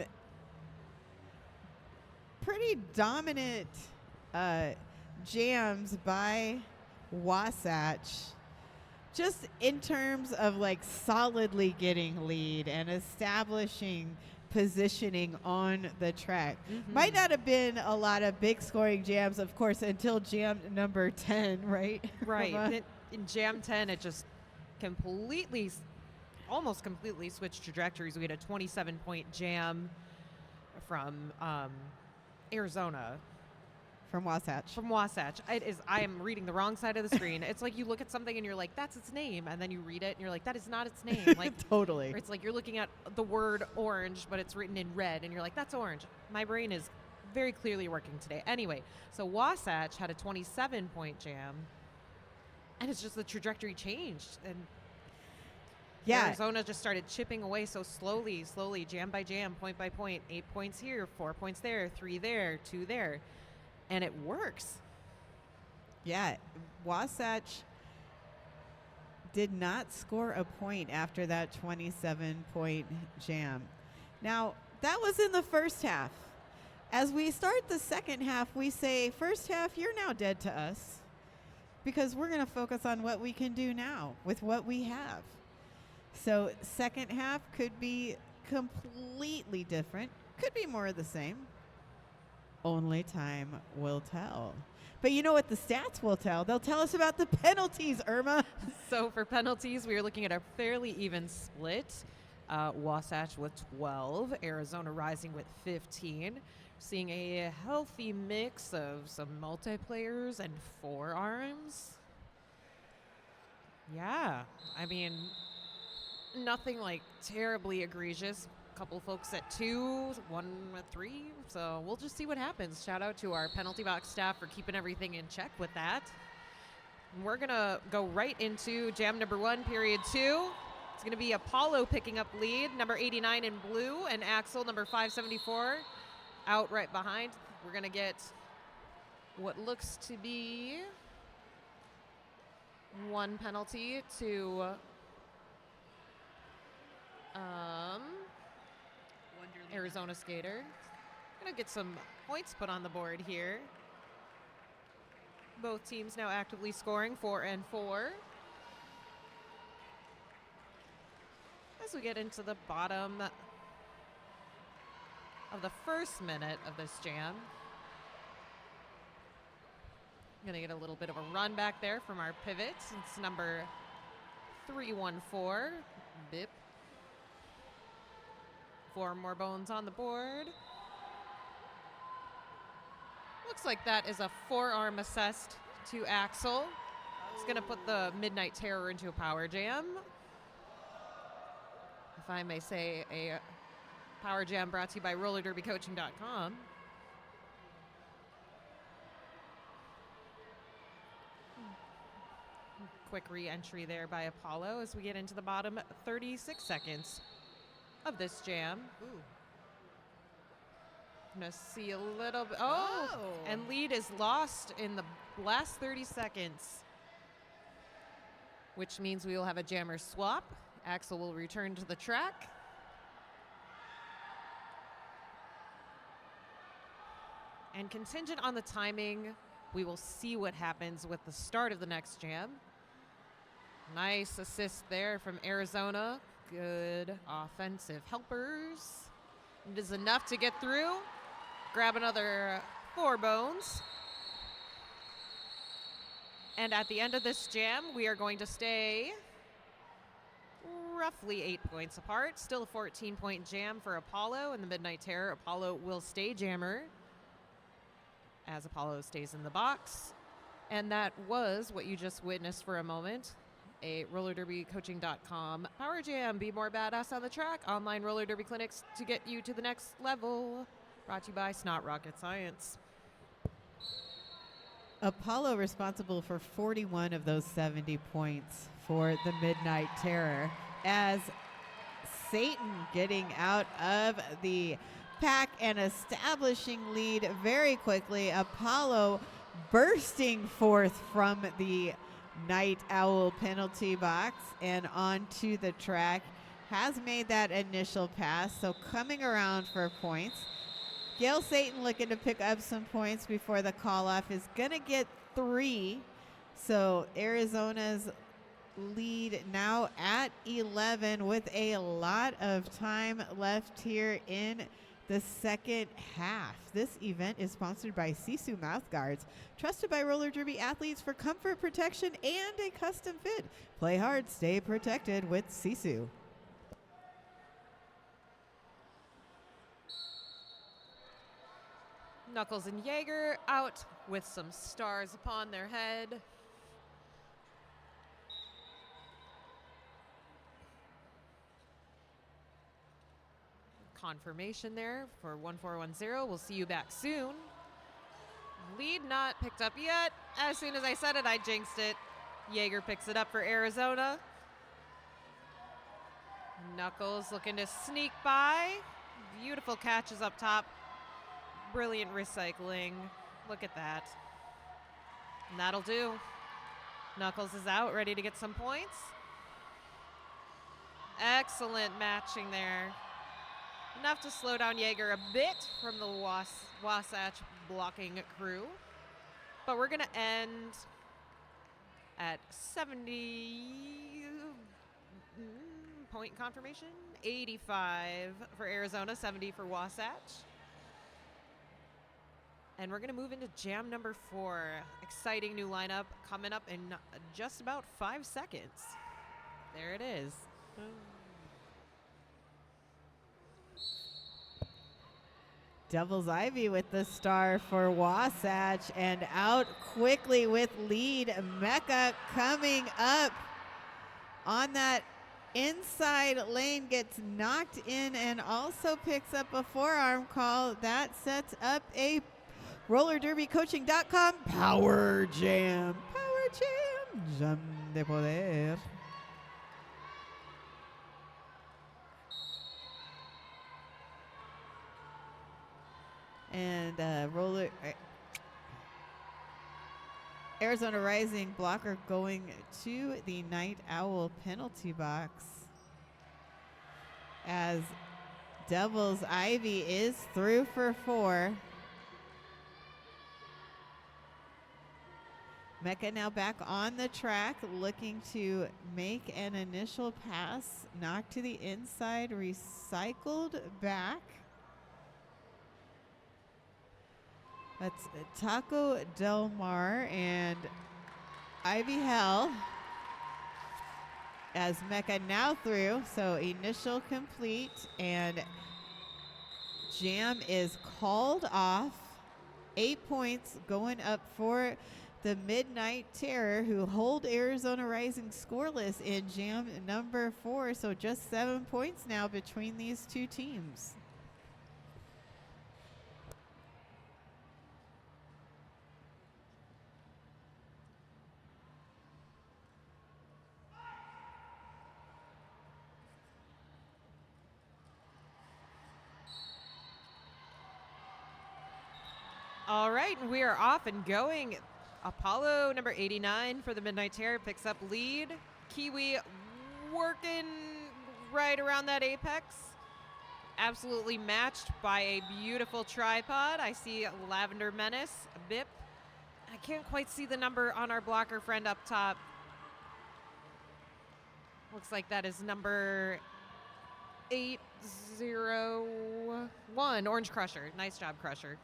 pretty dominant jams by Wasatch, just in terms of like solidly getting lead and establishing positioning on the track. Might not have been a lot of big scoring jams, of course, until jam number 10, right? Right. In Jam 10, it just almost completely switched trajectories. We had a 27-point jam from Arizona. From Wasatch. From Wasatch. I am reading the wrong side of the screen. It's like you look at something and you're like, that's its name. And then you read it and you're like, that is not its name. Like Totally. Or it's like you're looking at the word orange, but it's written in red. And you're like, that's orange. My brain is very clearly working today. Anyway, so Wasatch had a 27-point jam. And it's just the trajectory changed. And Yeah. Arizona just started chipping away so slowly, jam by jam, point by point. 8 points here, 4 points there, 3 there, 2 there. And it works. Yeah, Wasatch did not score a point after that 27-point jam. Now, that was in the first half. As we start the second half, we say, first half, you're now dead to us because we're going to focus on what we can do now with what we have. So second half could be completely different, could be more of the same. Only time will tell. But you know what the stats will tell? They'll tell us about the penalties, Irma. So for penalties, we are looking at a fairly even split. Wasatch with 12, Arizona rising with 15. Seeing a healthy mix of some multiplayers and forearms. Yeah, I mean, nothing like terribly egregious. Couple folks at 2, one at 3. So we'll just see what happens. Shout out to our penalty box staff for keeping everything in check with that. And we're gonna go right into jam number 1, period 2. It's gonna be Apollo picking up lead, number 89 in blue, and Axel, number 574, out right behind. We're gonna get what looks to be 1 penalty to Arizona skater. Gonna get some points put on the board here. Both teams now actively scoring 4 and 4. As we get into the bottom of the first minute of this jam. Gonna get a little bit of a run back there from our pivot. It's number 314, Bip. 4 more bones on the board. Looks like that is a forearm assessed to Axel. It's gonna put the Midnight Terror into a power jam. If I may say, a power jam brought to you by rollerderbycoaching.com. Quick re-entry there by Apollo as we get into the bottom 36 seconds of this jam. Ooh. Gonna see a little bit. Oh, and lead is lost in the last 30 seconds, which means we will have a jammer swap. Axel will return to the track. And contingent on the timing, we will see what happens with the start of the next jam. Nice assist there from Arizona. Good offensive helpers. It is enough to get through. Grab another 4 bones. And at the end of this jam, we are going to stay roughly 8 points apart. Still a 14-point jam for Apollo and the Midnight Terror. Apollo will stay jammer as Apollo stays in the box. And that was what you just witnessed for a moment. A rollerderbycoaching.com power jam. Be more badass on the track. Online roller derby clinics to get you to the next level. Brought to you by Snot Rocket Science. Apollo responsible for 41 of those 70 points for the Midnight Terror, as Satan getting out of the pack and establishing lead very quickly. Apollo bursting forth from the Night Owl penalty box and onto the track, has made that initial pass, so coming around for points. Gail Satan looking to pick up some points before the call-off is going to get 3. So Arizona's lead now at 11 with a lot of time left here in the second half. This event is sponsored by Sisu Mouthguards, trusted by roller derby athletes for comfort, protection, and a custom fit. Play hard, stay protected with Sisu. Knuckles and Jaeger out with some stars upon their head. Confirmation there for 1410. We'll see you back soon. Lead not picked up yet. As soon as I said it, I jinxed it. Jaeger picks it up for Arizona. Knuckles looking to sneak by. Beautiful catches up top. Brilliant recycling. Look at that. And that'll do. Knuckles is out, ready to get some points. Excellent matching there. Enough to slow down Jaeger a bit from the Wasatch blocking crew. But we're going to end at 70 point confirmation. 85 for Arizona, 70 for Wasatch. And we're going to move into jam number 4. Exciting new lineup coming up in just about 5 seconds. There it is. Devil's Ivy with the star for Wasatch, and out quickly with lead. Mecca coming up on that inside lane, gets knocked in and also picks up a forearm call. That sets up a rollerderbycoaching.com power jam. Power jam. Jam de poder. And Arizona Rising blocker going to the Night Owl penalty box as Devil's Ivy is through for 4. Mecca now back on the track, looking to make an initial pass, knocked to the inside, recycled back. That's Taco Del Mar and Ivy Hell as Mecca now through. So initial complete, and jam is called off. 8 points going up for the Midnight Terror, who hold Arizona Rising scoreless in jam number 4. So just 7 points now between these two teams. All right, and we are off and going. Apollo number 89 for the Midnight Terror picks up lead. Kiwi working right around that apex. Absolutely matched by a beautiful tripod. I see Lavender Menace, Bip. I can't quite see the number on our blocker friend up top. Looks like that is number 801, Orange Crusher. Nice job, Crusher.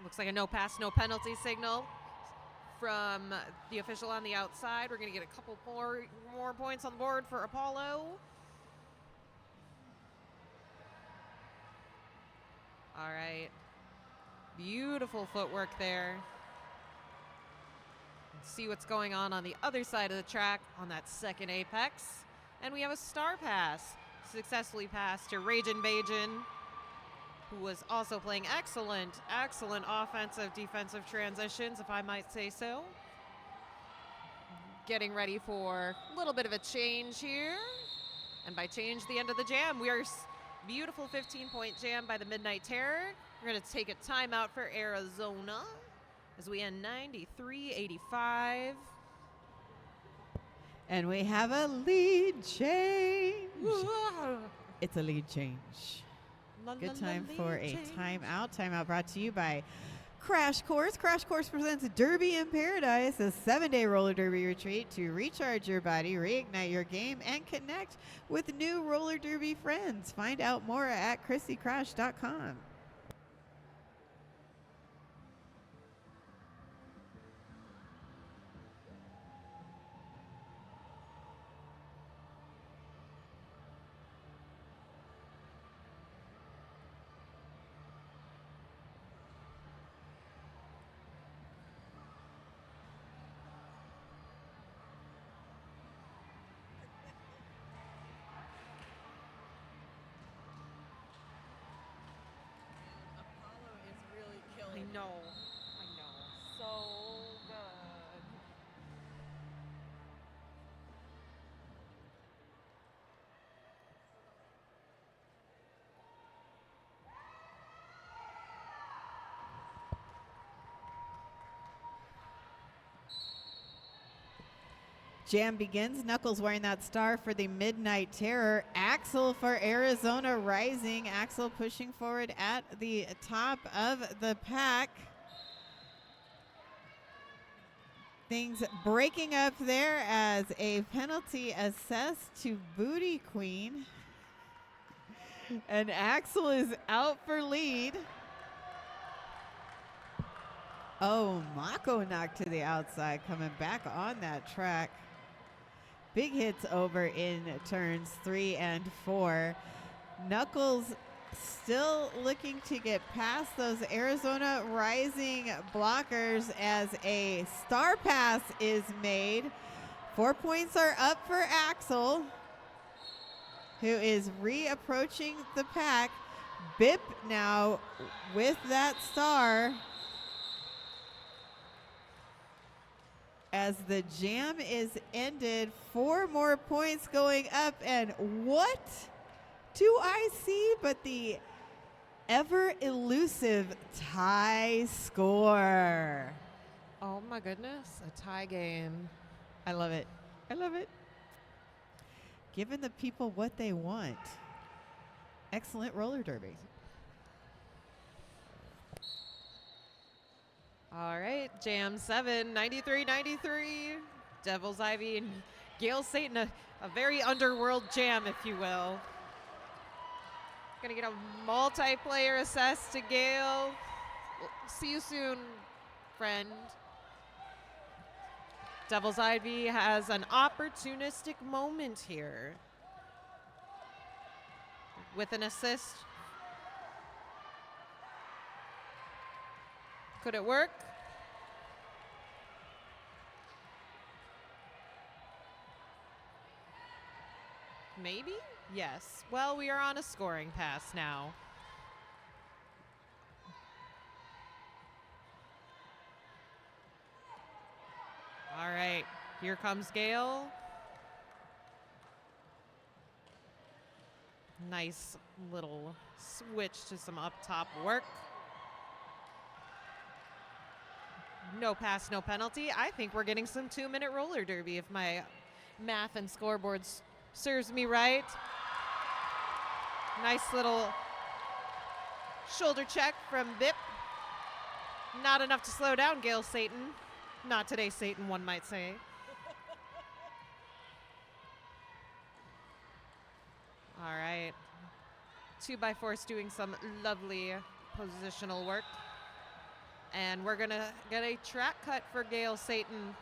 Looks like a no pass, no penalty signal from the official on the outside. We're going to get a couple more points on the board for Apollo. All right. Beautiful footwork there. Let's see what's going on the other side of the track on that second apex. And we have a star pass. Successfully passed to Ragin' Bajin, who was also playing excellent offensive, defensive transitions, if I might say so. Getting ready for a little bit of a change here. And by change, the end of the jam. We are beautiful 15-point jam by the Midnight Terror. We're going to take a timeout for Arizona as we end 93-85. And we have a lead change. It's a lead change. Good time for a timeout. Timeout brought to you by Crash Course. Crash Course presents Derby in Paradise, a 7-day roller derby retreat to recharge your body, reignite your game, and connect with new roller derby friends. Find out more at ChristyCrash.com. I know. So good. Jam begins. Knuckles wearing that star for the Midnight Terror. Axel for Arizona Rising. Axel pushing forward at the top of the pack. Things breaking up there as a penalty assessed to Booty Queen. And Axel is out for lead. Oh, Mako knocked to the outside, coming back on that track. Big hits over in turns 3 and 4. Knuckles still looking to get past those Arizona Rising blockers as a star pass is made. 4 points are up for Axel, who is reapproaching the pack. Bip now with that star as the jam is ended. 4 more points going up, and what do I see but the ever elusive tie score? Oh my goodness, a tie game. I love it. I love it. Giving the people what they want. Excellent roller derby. All right, Jam 7, 93-93. Devil's Ivy and Gail Satan, a very underworld jam, if you will. Gonna get a multiplayer assess to Gail. See you soon, friend. Devil's Ivy has an opportunistic moment here with an assist. Could it work? Maybe? Yes. Well, we are on a scoring pass now. All right, here comes Gail. Nice little switch to some up top work. No pass, no penalty. I think we're getting some 2-minute roller derby if my math and scoreboards serves me right. Nice little shoulder check from Bip. Not enough to slow down Gail Satan. Not today, Satan, one might say. All right. 2x4's doing some lovely positional work. And we're gonna get a track cut for Gail Satan.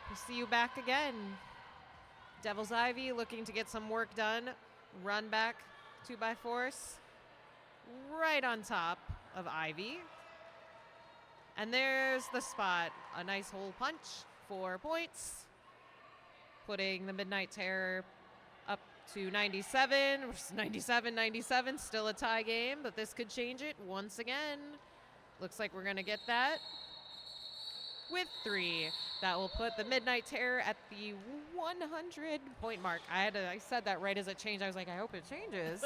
We'll see you back again. Devil's Ivy looking to get some work done. Run back 2x4's right on top of Ivy. And there's the spot. A nice hole punch, 4 points. Putting the Midnight Terror up to 97. 97-97, still a tie game, but this could change it once again. Looks like we're gonna get that with 3. That will put the Midnight Terror at the 100-point mark. I said that right as it changed. I was like, I hope it changes.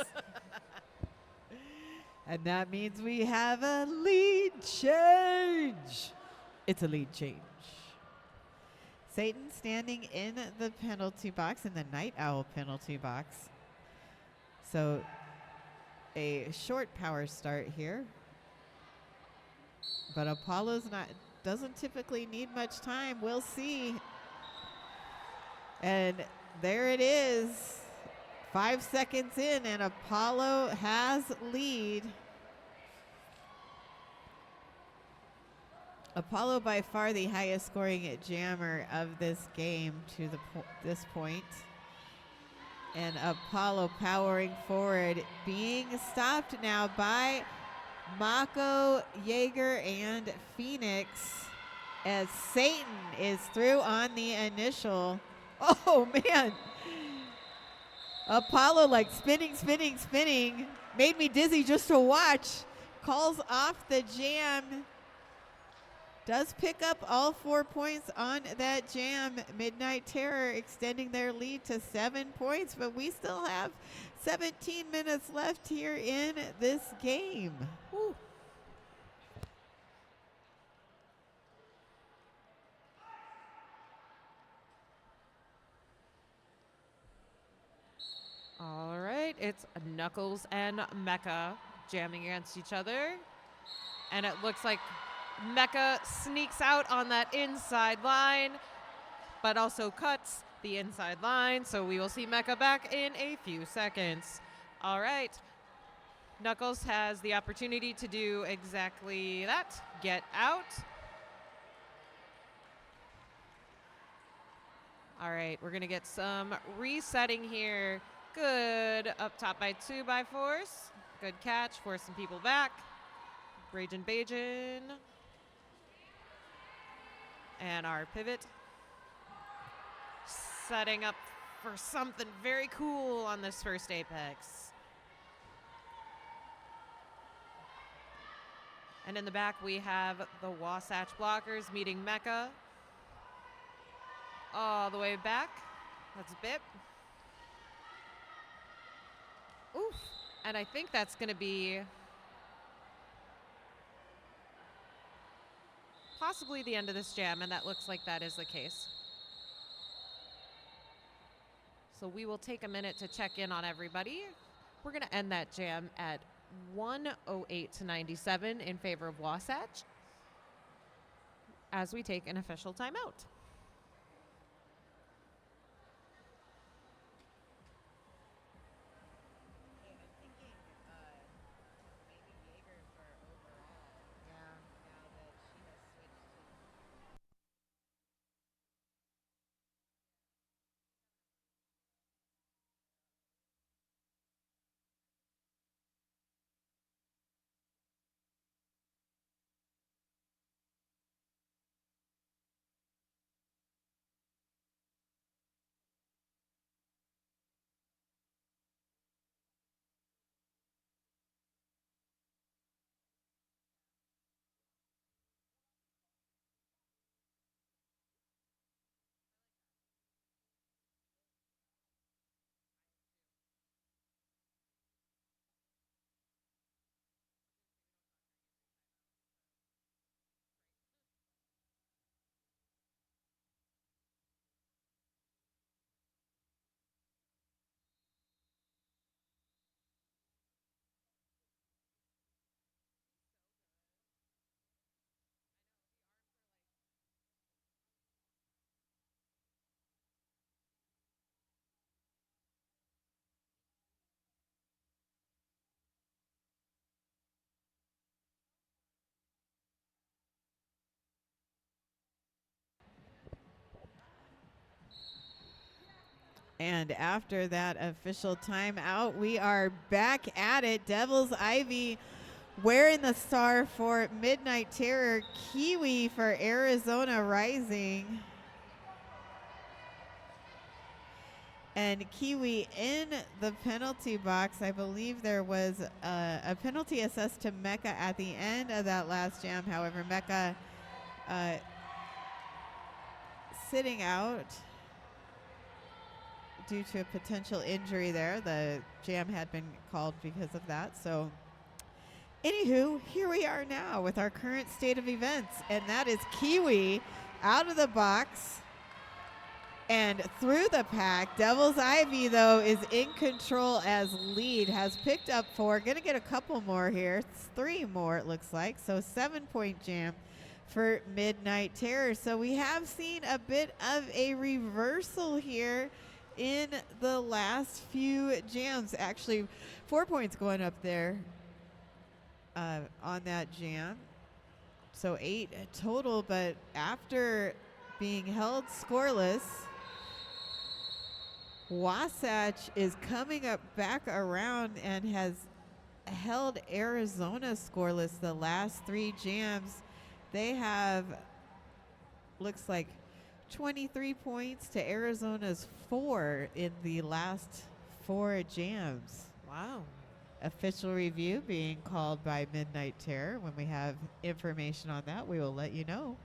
And that means we have a lead change. It's a lead change. Satan standing in the penalty box, in the Night Owl penalty box. So a short power start here. But Apollo's doesn't typically need much time. We'll see. And there it is. 5 seconds in, and Apollo has lead. Apollo by far the highest scoring jammer of this game to this point. And Apollo powering forward, being stopped now by Mako, Jaeger, and Phoenix as Satan is through on the initial. Oh, man. Apollo like spinning. Made me dizzy just to watch. Calls off the jam. Does pick up all 4 points on that jam. Midnight Terror extending their lead to 7 points, but we still have 17 minutes left here in this game. Woo. All right, it's Knuckles and Mecha jamming against each other. And it looks like Mecha sneaks out on that inside line, but also cuts the inside line. So we will see Mecha back in a few seconds. All right. Knuckles has the opportunity to do exactly that. Get out. All right, we're going to get some resetting here. Good. Up top by 2 by Force. Good catch. Force some people back. Ragin' Bajin. And our pivot. Setting up for something very cool on this first Apex. And in the back, we have the Wasatch blockers meeting Mecha. All the way back. That's Bip. Oof. And I think that's going to be possibly the end of this jam, and that looks like that is the case. So we will take a minute to check in on everybody. We're going to end that jam at 108 to 97 in favor of Wasatch as we take an official timeout. And after that official timeout, we are back at it. Devil's Ivy wearing the star for Midnight Terror. Kiwi for Arizona Rising. And Kiwi in the penalty box. I believe there was a penalty assessed to Mecha at the end of that last jam. However, Mecha sitting out due to a potential injury there. The jam had been called because of that. So, anywho, here we are now with our current state of events, and that is Kiwi out of the box and through the pack. Devil's Ivy, though, is in control as lead, has picked up 4, going to get a couple more here. It's 3 more, it looks like. So 7-point jam for Midnight Terror. So we have seen a bit of a reversal here in the last few jams. Actually, 4 points going up there on that jam. So 8 total, but after being held scoreless, Wasatch is coming up back around and has held Arizona scoreless the last 3 jams. They have, looks like, 23 points to Arizona's 4 in the last 4 jams. Wow. Official review being called by Midnight Terror. When we have information on that, we will let you know.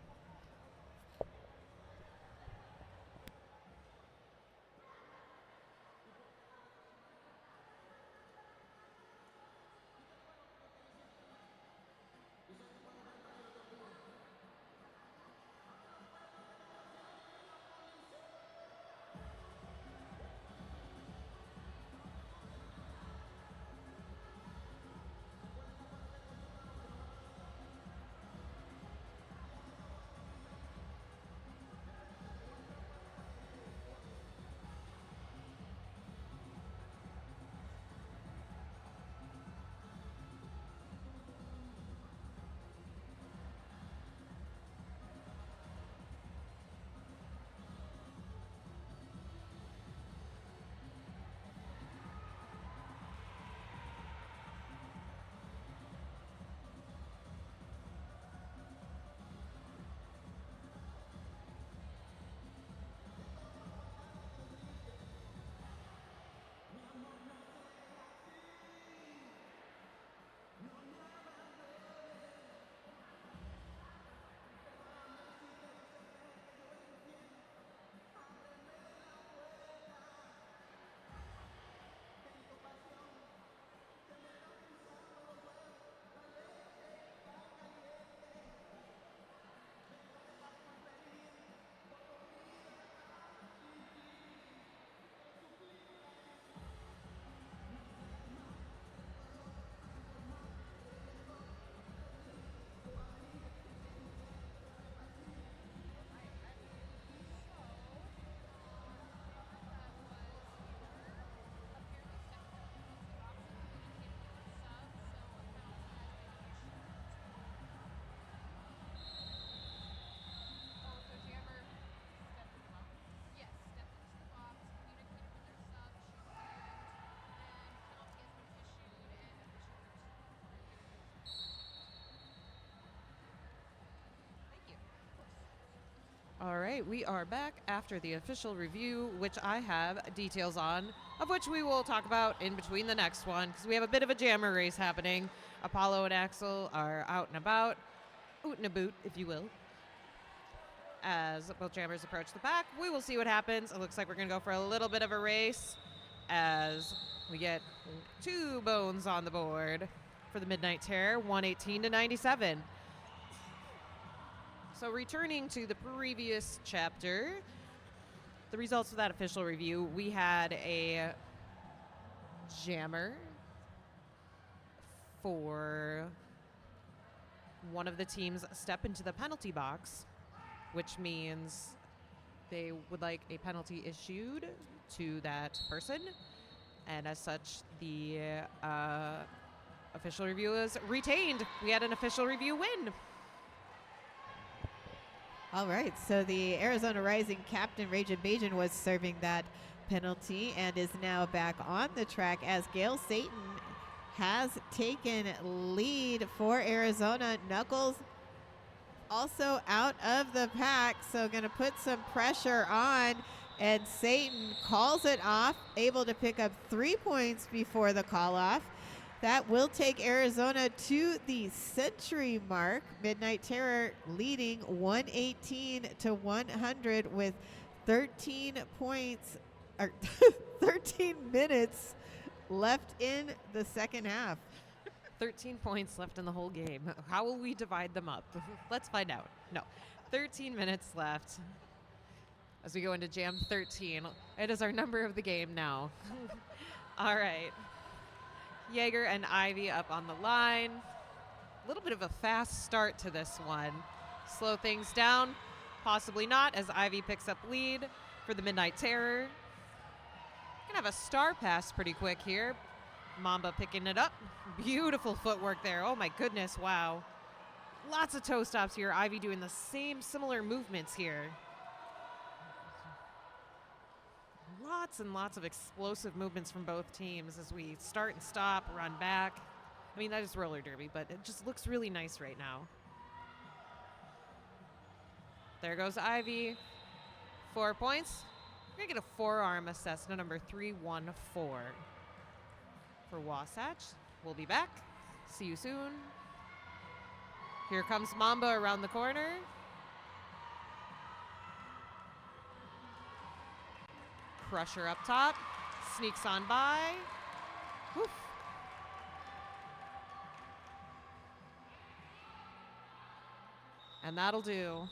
All right, we are back after the official review, which I have details on, of which we will talk about in between the next one, because we have a bit of a jammer race happening. Apollo and Axel are out and about, oot and a boot, if you will. As both jammers approach the pack, we will see what happens. It looks like we're going to go for a little bit of a race as we get 2 bones on the board for the Midnight Terror, 118 to 97. So returning to the previous chapter, the results of that official review, we had a jammer for one of the teams step into the penalty box, which means they would like a penalty issued to that person. And as such, the official review is retained. We had an official review win. All right, so the Arizona Rising captain, Ragin Bajan, was serving that penalty and is now back on the track as Gail Satan has taken lead for Arizona. Knuckles also out of the pack, so going to put some pressure on, and Satan calls it off, able to pick up 3 points before the call-off. That will take Arizona to the century mark. Midnight Terror leading 118 to 100 with 13 points, or 13 minutes left in the second half. 13 points left in the whole game. How will we divide them up? Let's find out. No, 13 minutes left as we go into Jam 13. It is our number of the game now. All right. Jaeger and Ivy up on the line. A little bit of a fast start to this one. Slow things down, possibly not, as Ivy picks up lead for the Midnight Terror. Gonna have a star pass pretty quick here. Mamba picking it up. Beautiful footwork there. Oh my goodness, wow. Lots of toe stops here. Ivy doing the same similar movements here. Lots and lots of explosive movements from both teams as we start and stop, run back. I mean, that is roller derby, but it just looks really nice right now. There goes Ivy. 4 points. We're going to get a forearm assessed, number 314 for Wasatch. We'll be back. See you soon. Here comes Mamba around the corner. Crusher up top, sneaks on by. Woof. And that'll do.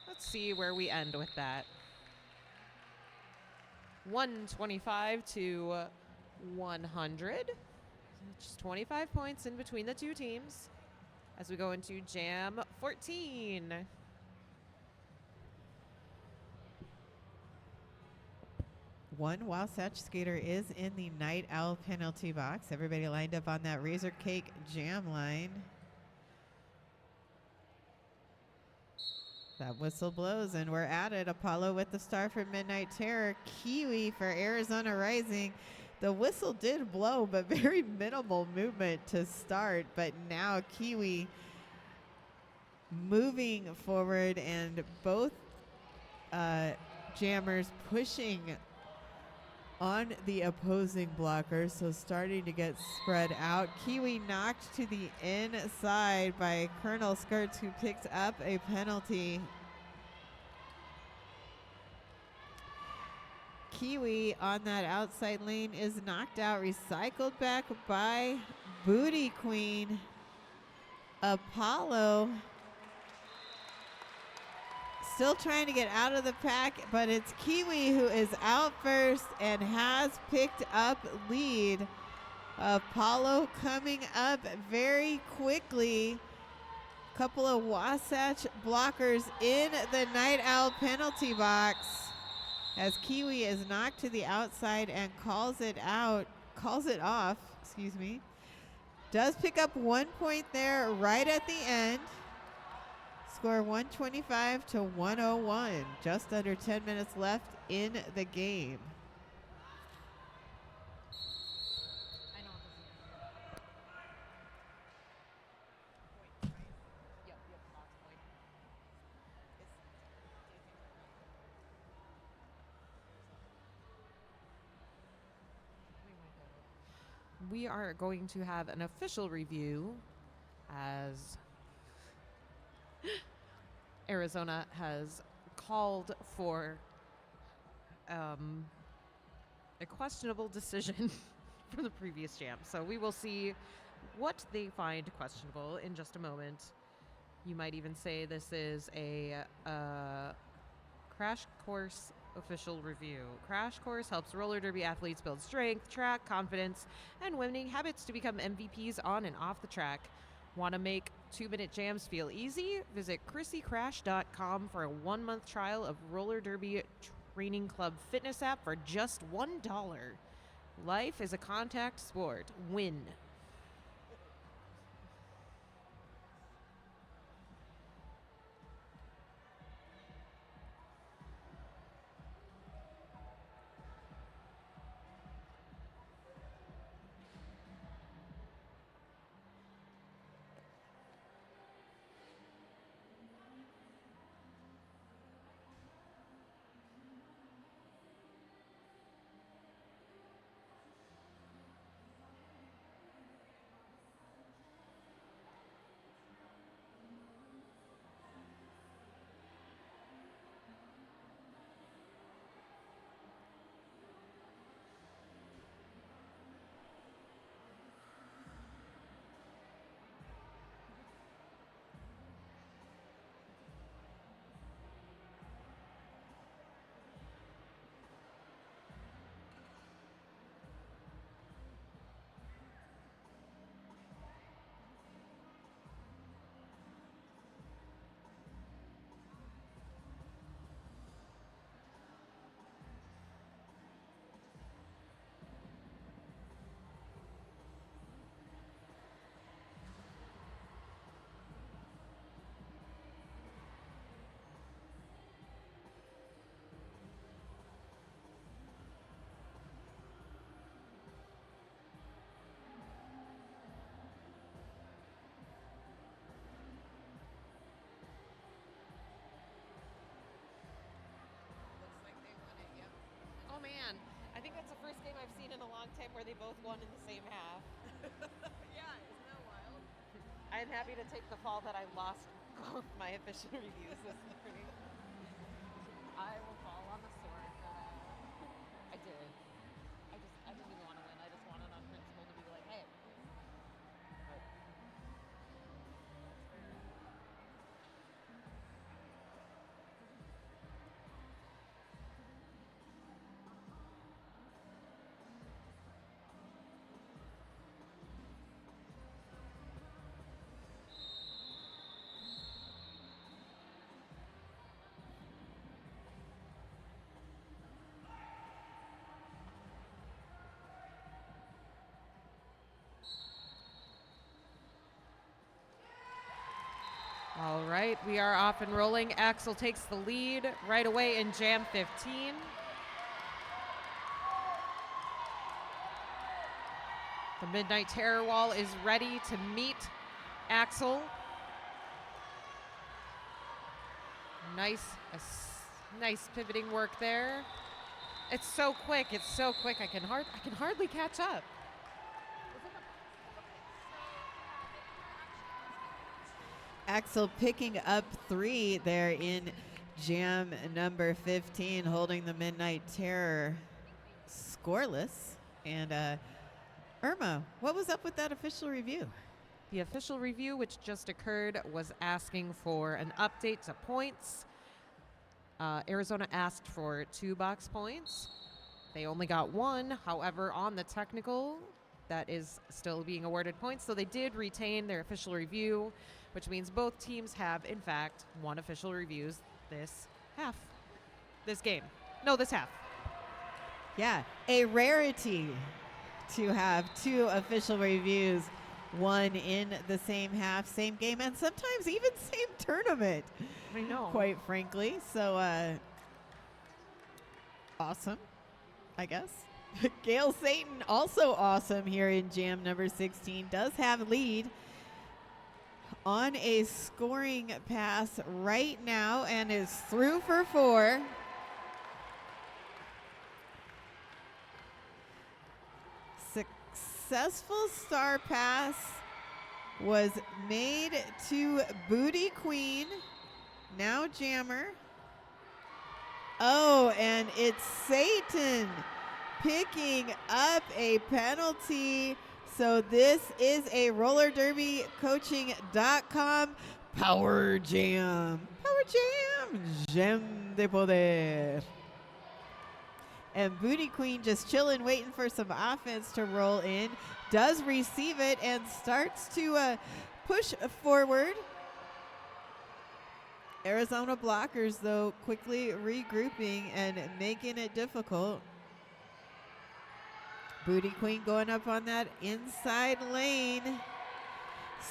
Let's see where we end with that. 125 to 100. Just 25 points in between the two teams as we go into Jam 14. One Wasatch skater is in the Night Owl penalty box. Everybody lined up on that Razor Cake jam line. That whistle blows and we're at it. Apollo with the star for Midnight Terror. Kiwi for Arizona Rising. The whistle did blow, but very minimal movement to start. But now Kiwi moving forward and both jammers pushing on the opposing blocker, so starting to get spread out. Kiwi knocked to the inside by Colonel Skirts, who picked up a penalty. Kiwi on that outside lane is knocked out, recycled back by Booty Queen. Apollo still trying to get out of the pack, but it's Kiwi who is out first and has picked up lead. Apollo coming up very quickly. Couple of Wasatch blockers in the Night Owl penalty box as Kiwi is knocked to the outside and calls it off, excuse me. Does pick up 1 point there right at the end. Score 125 to 101. Just under 10 minutes left in the game. we are going to have an official review as Arizona has called for a questionable decision from the previous jam. So we will see what they find questionable in just a moment. You might even say this is a crash course official review. Crash course helps roller derby athletes build strength, track, confidence, and winning habits to become MVPs on and off the track. Want to make 2-minute jams feel easy? Visit ChrissyCrash.com for a 1-month trial of Roller Derby Training Club fitness app for just $1. Life is a contact sport. Win. Oh man, I think that's the first game I've seen in a long time where they both won in the same half. Yeah, isn't that wild? I'm happy to take the fall that I lost both my official reviews this morning. I will fall on the sword that I did. I didn't even want to win. I just wanted on principle to be like, hey. All right, we are off and rolling. Axel takes the lead right away in Jam 15. The Midnight Terror Wall is ready to meet Axel. Nice pivoting work there. It's so quick. It's so quick. I can hardly catch up. Axel picking up 3 there in jam number 15, holding the Midnight Terror scoreless. And Irma, what was up with that official review? The official review, which just occurred, was asking for an update to points. Arizona asked for 2 box points. They only got 1. However, on the technical, that is still being awarded points. So they did retain their official review, which means both teams have, in fact, 1 official reviews this half. This half. Yeah, a rarity to have 2 official reviews, 1 in the same half, same game, and sometimes even same tournament. I know. Quite frankly. So, awesome, I guess. Gail Satan, also awesome here in jam number 16, does have lead on a scoring pass right now and is through for 4. successful star pass was made to Booty Queen, now Jammer. Oh, and it's Satan picking up a penalty. So this is a rollerderbycoaching.com power jam. Power jam. Jam de poder. And Booty Queen just chilling, waiting for some offense to roll in. Does receive it and starts to push forward. Arizona blockers, though, quickly regrouping and making it difficult. Booty Queen going up on that inside lane.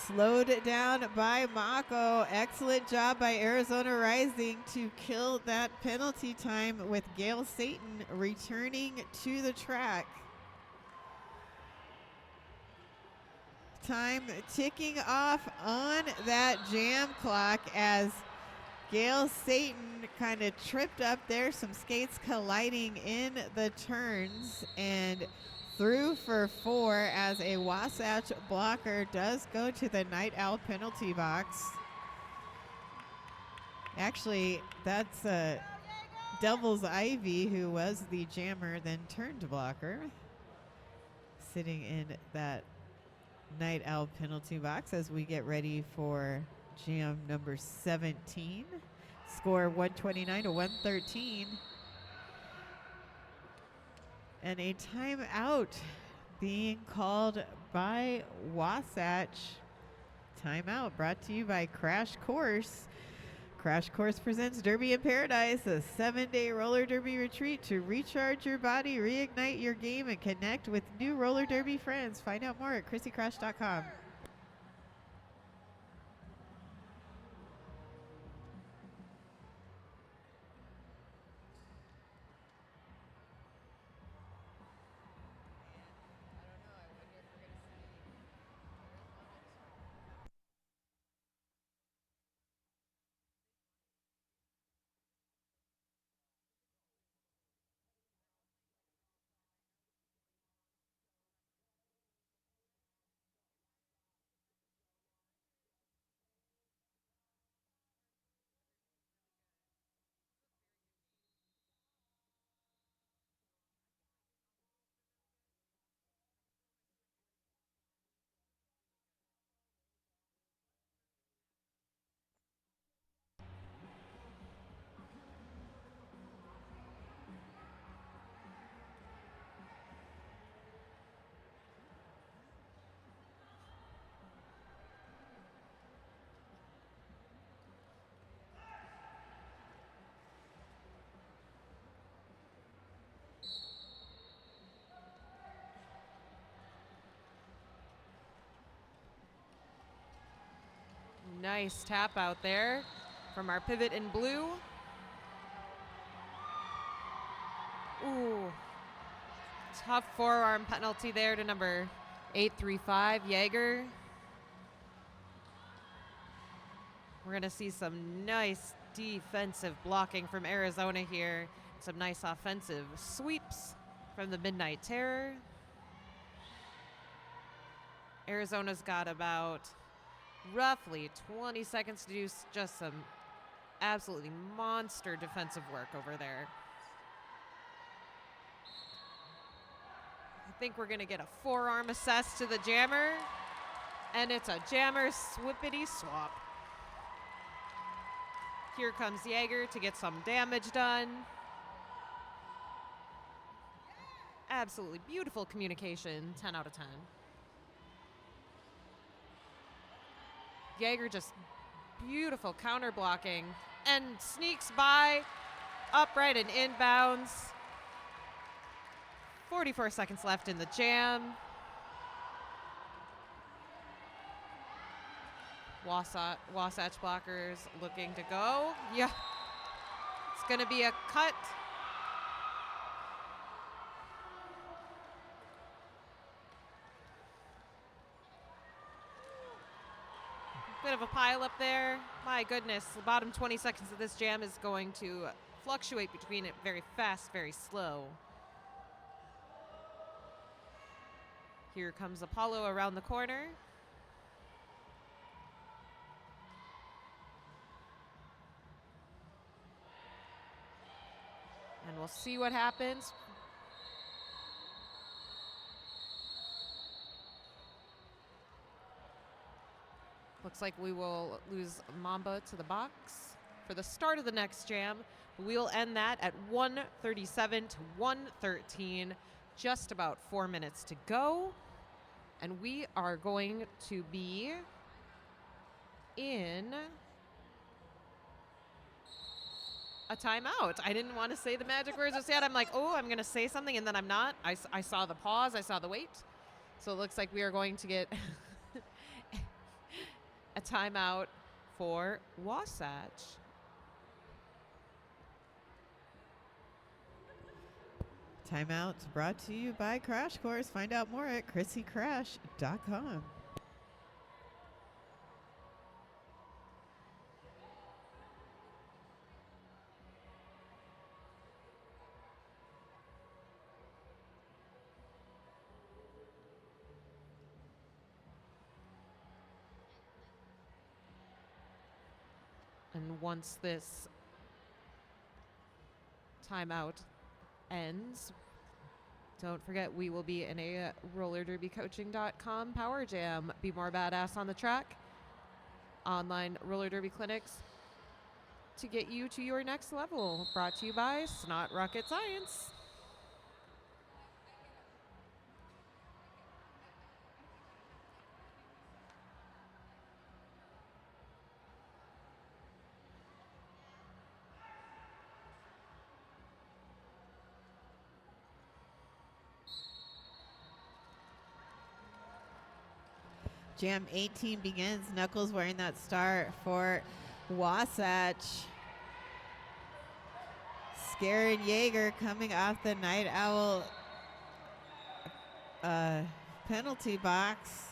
Slowed down by Mako. Excellent job by Arizona Rising to kill that penalty time with Gail Satan returning to the track. Time ticking off on that jam clock as Gail Satan kind of tripped up there. Some skates colliding in the turns and through for 4 as a Wasatch blocker does go to the Night Owl penalty box. Actually, that's Devil's Ivy, who was the jammer, then turned blocker, sitting in that Night Owl penalty box as we get ready for jam number 17. Score 129 to 113. And a timeout being called by Wasatch. Timeout brought to you by Crash Course. Crash Course presents Derby in Paradise, a 7-day roller derby retreat to recharge your body, reignite your game, and connect with new roller derby friends. Find out more at ChrissyCrash.com. Nice tap out there from our pivot in blue. Ooh, tough forearm penalty there to number 835, Jaeger. We're gonna see some nice defensive blocking from Arizona here. Some nice offensive sweeps from the Midnight Terror. Arizona's got about roughly 20 seconds to do just some absolutely monster defensive work over there. I think we're gonna get a forearm assess to the jammer, and it's a jammer swippity swap. Here comes Jaeger to get some damage done. Absolutely beautiful communication, 10 out of 10. Jaeger just beautiful counter blocking and sneaks by upright and inbounds. 44 seconds left in the jam. Wasatch blockers looking to go. Yeah, it's gonna be a cut. Bit of a pile up there. My goodness, the bottom 20 seconds of this jam is going to fluctuate between it very fast, very slow. Here comes Apollo around the corner. And we'll see what happens. Looks like we will lose Mamba to the box for the start of the next jam. We will end that at 137 to 113. Just about 4 minutes to go. And we are going to be in a timeout. I didn't want to say the magic words just yet. I'm like, oh, I'm going to say something, and then I'm not. I saw the pause. I saw the wait. So it looks like we are going to get a timeout for Wasatch. Timeout brought to you by Crash Course. Find out more at ChrissyCrash.com. And once this timeout ends, don't forget we will be in a rollerderbycoaching.com power jam. Be more badass on the track. Online roller derby clinics to get you to your next level. Brought to you by Snot Rocket Science. Jam 18 begins. Knuckles wearing that star for Wasatch. Scared Jaeger coming off the Night Owl penalty box.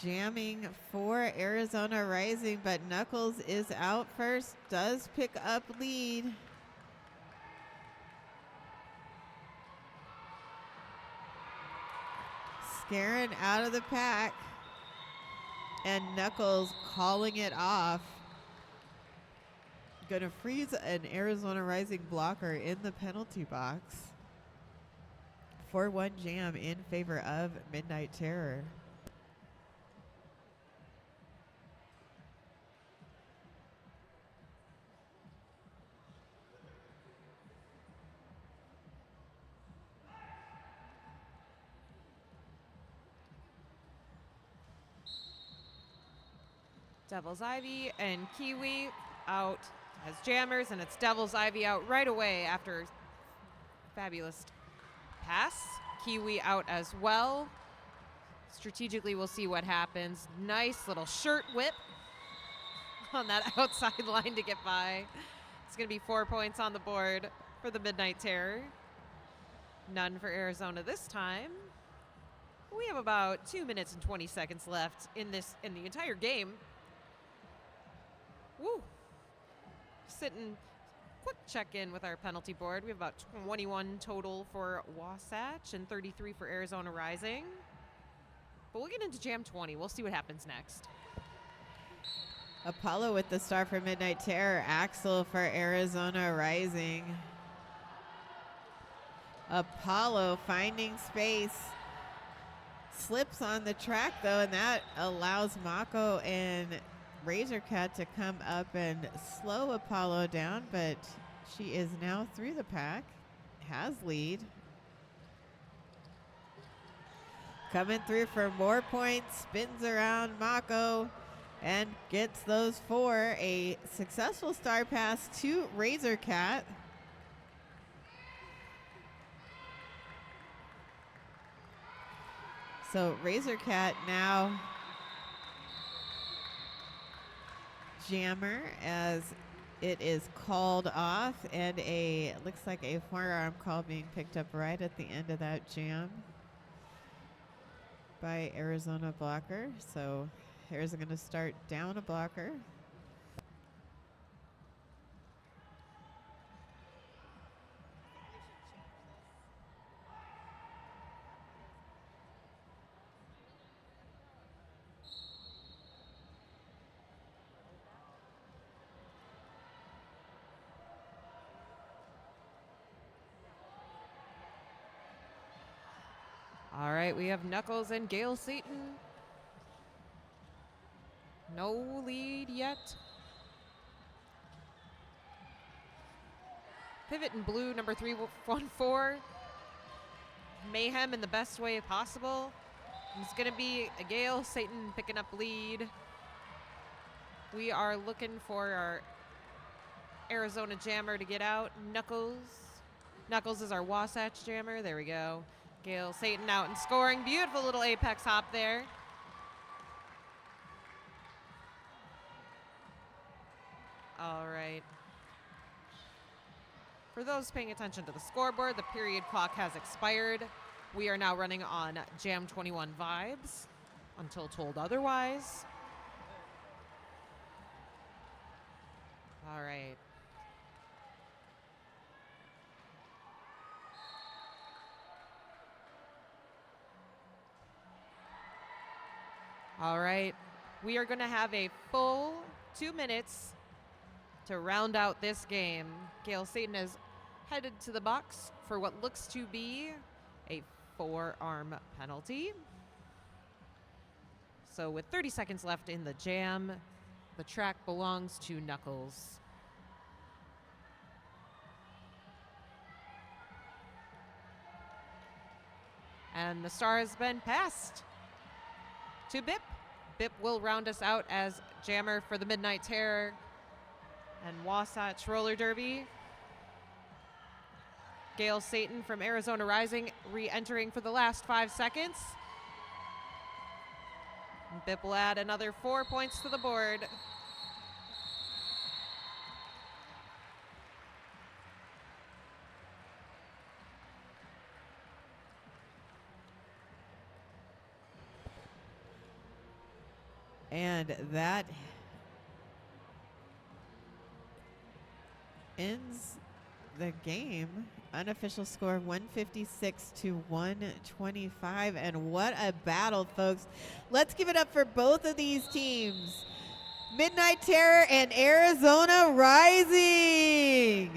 Jamming for Arizona Rising, but Knuckles is out first. Does pick up lead. Scarin out of the pack, and Knuckles calling it off. Gonna freeze an Arizona Rising blocker in the penalty box. 4-1 jam in favor of Midnight Terror. Devil's Ivy and Kiwi out as jammers, and it's Devil's Ivy out right away after fabulous pass. Kiwi out as well. Strategically, we'll see what happens. Nice little shirt whip on that outside line to get by. It's going to be 4 points on the board for the Midnight Terror. None for Arizona this time. We have about 2 minutes and 20 seconds left in the entire game. Woo. Sitting, quick check-in with our penalty board. We have about 21 total for Wasatch and 33 for Arizona Rising. But we'll get into Jam 20. We'll see what happens next. Apollo with the star for Midnight Terror. Axel for Arizona Rising. Apollo finding space. Slips on the track, though, and that allows Mako and Razorcat to come up and slow Apollo down, but she is now through the pack, has lead. Coming through for more points, spins around Mako and gets those 4. A successful star pass to Razorcat. So Razorcat now jammer as it is called off, and looks like a forearm call being picked up right at the end of that jam by Arizona blocker. So here's going to start down a blocker. right, we have Knuckles and Gale Satan. No lead yet. Pivot in blue, number 314. Mayhem in the best way possible. It's going to be a Gale Satan picking up lead. We are looking for our Arizona jammer to get out. Knuckles. Knuckles is our Wasatch jammer. There we go. Gale Satan out and scoring. Beautiful little apex hop there. All right. For those paying attention to the scoreboard, the period clock has expired. We are now running on Jam 21 vibes until told otherwise. All right. All right. We are going to have a full 2 minutes to round out this game. Gale Satan is headed to the box for what looks to be a forearm penalty. So with 30 seconds left in the jam, the track belongs to Knuckles. And the star has been passed to Bip. Bip will round us out as jammer for the Midnight Terror and Wasatch Roller Derby. Gale Satan from Arizona Rising re-entering for the last 5 seconds. And Bip will add another 4 points to the board. And that ends the game. Unofficial score 156 to 125. And what a battle, folks. Let's give it up for both of these teams. Midnight Terror and Arizona Rising.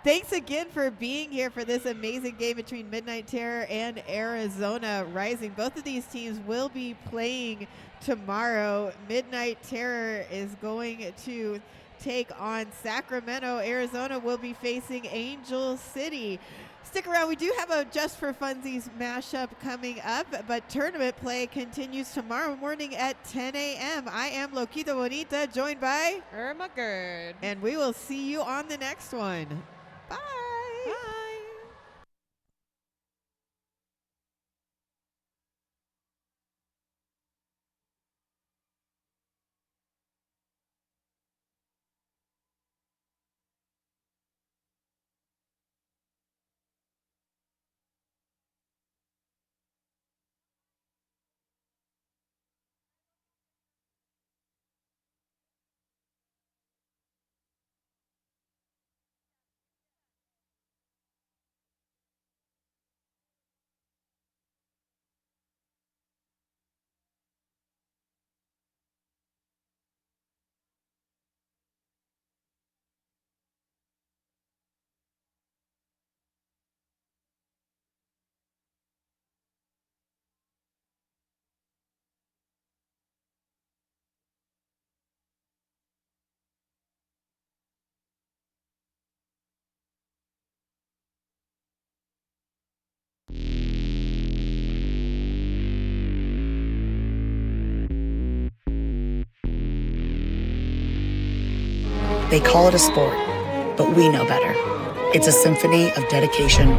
Thanks again for being here for this amazing game between Midnight Terror and Arizona Rising. Both of these teams will be playing tomorrow. Midnight Terror is going to take on Sacramento. Arizona will be facing Angel City. Stick around. We do have a Just for Funsies mashup coming up, but tournament play continues tomorrow morning at 10 a.m. I am Loquita Bonita, joined by Irma Gerd. and we will see you on the next one. Bye. Bye. They call it a sport, but we know better. It's a symphony of dedication,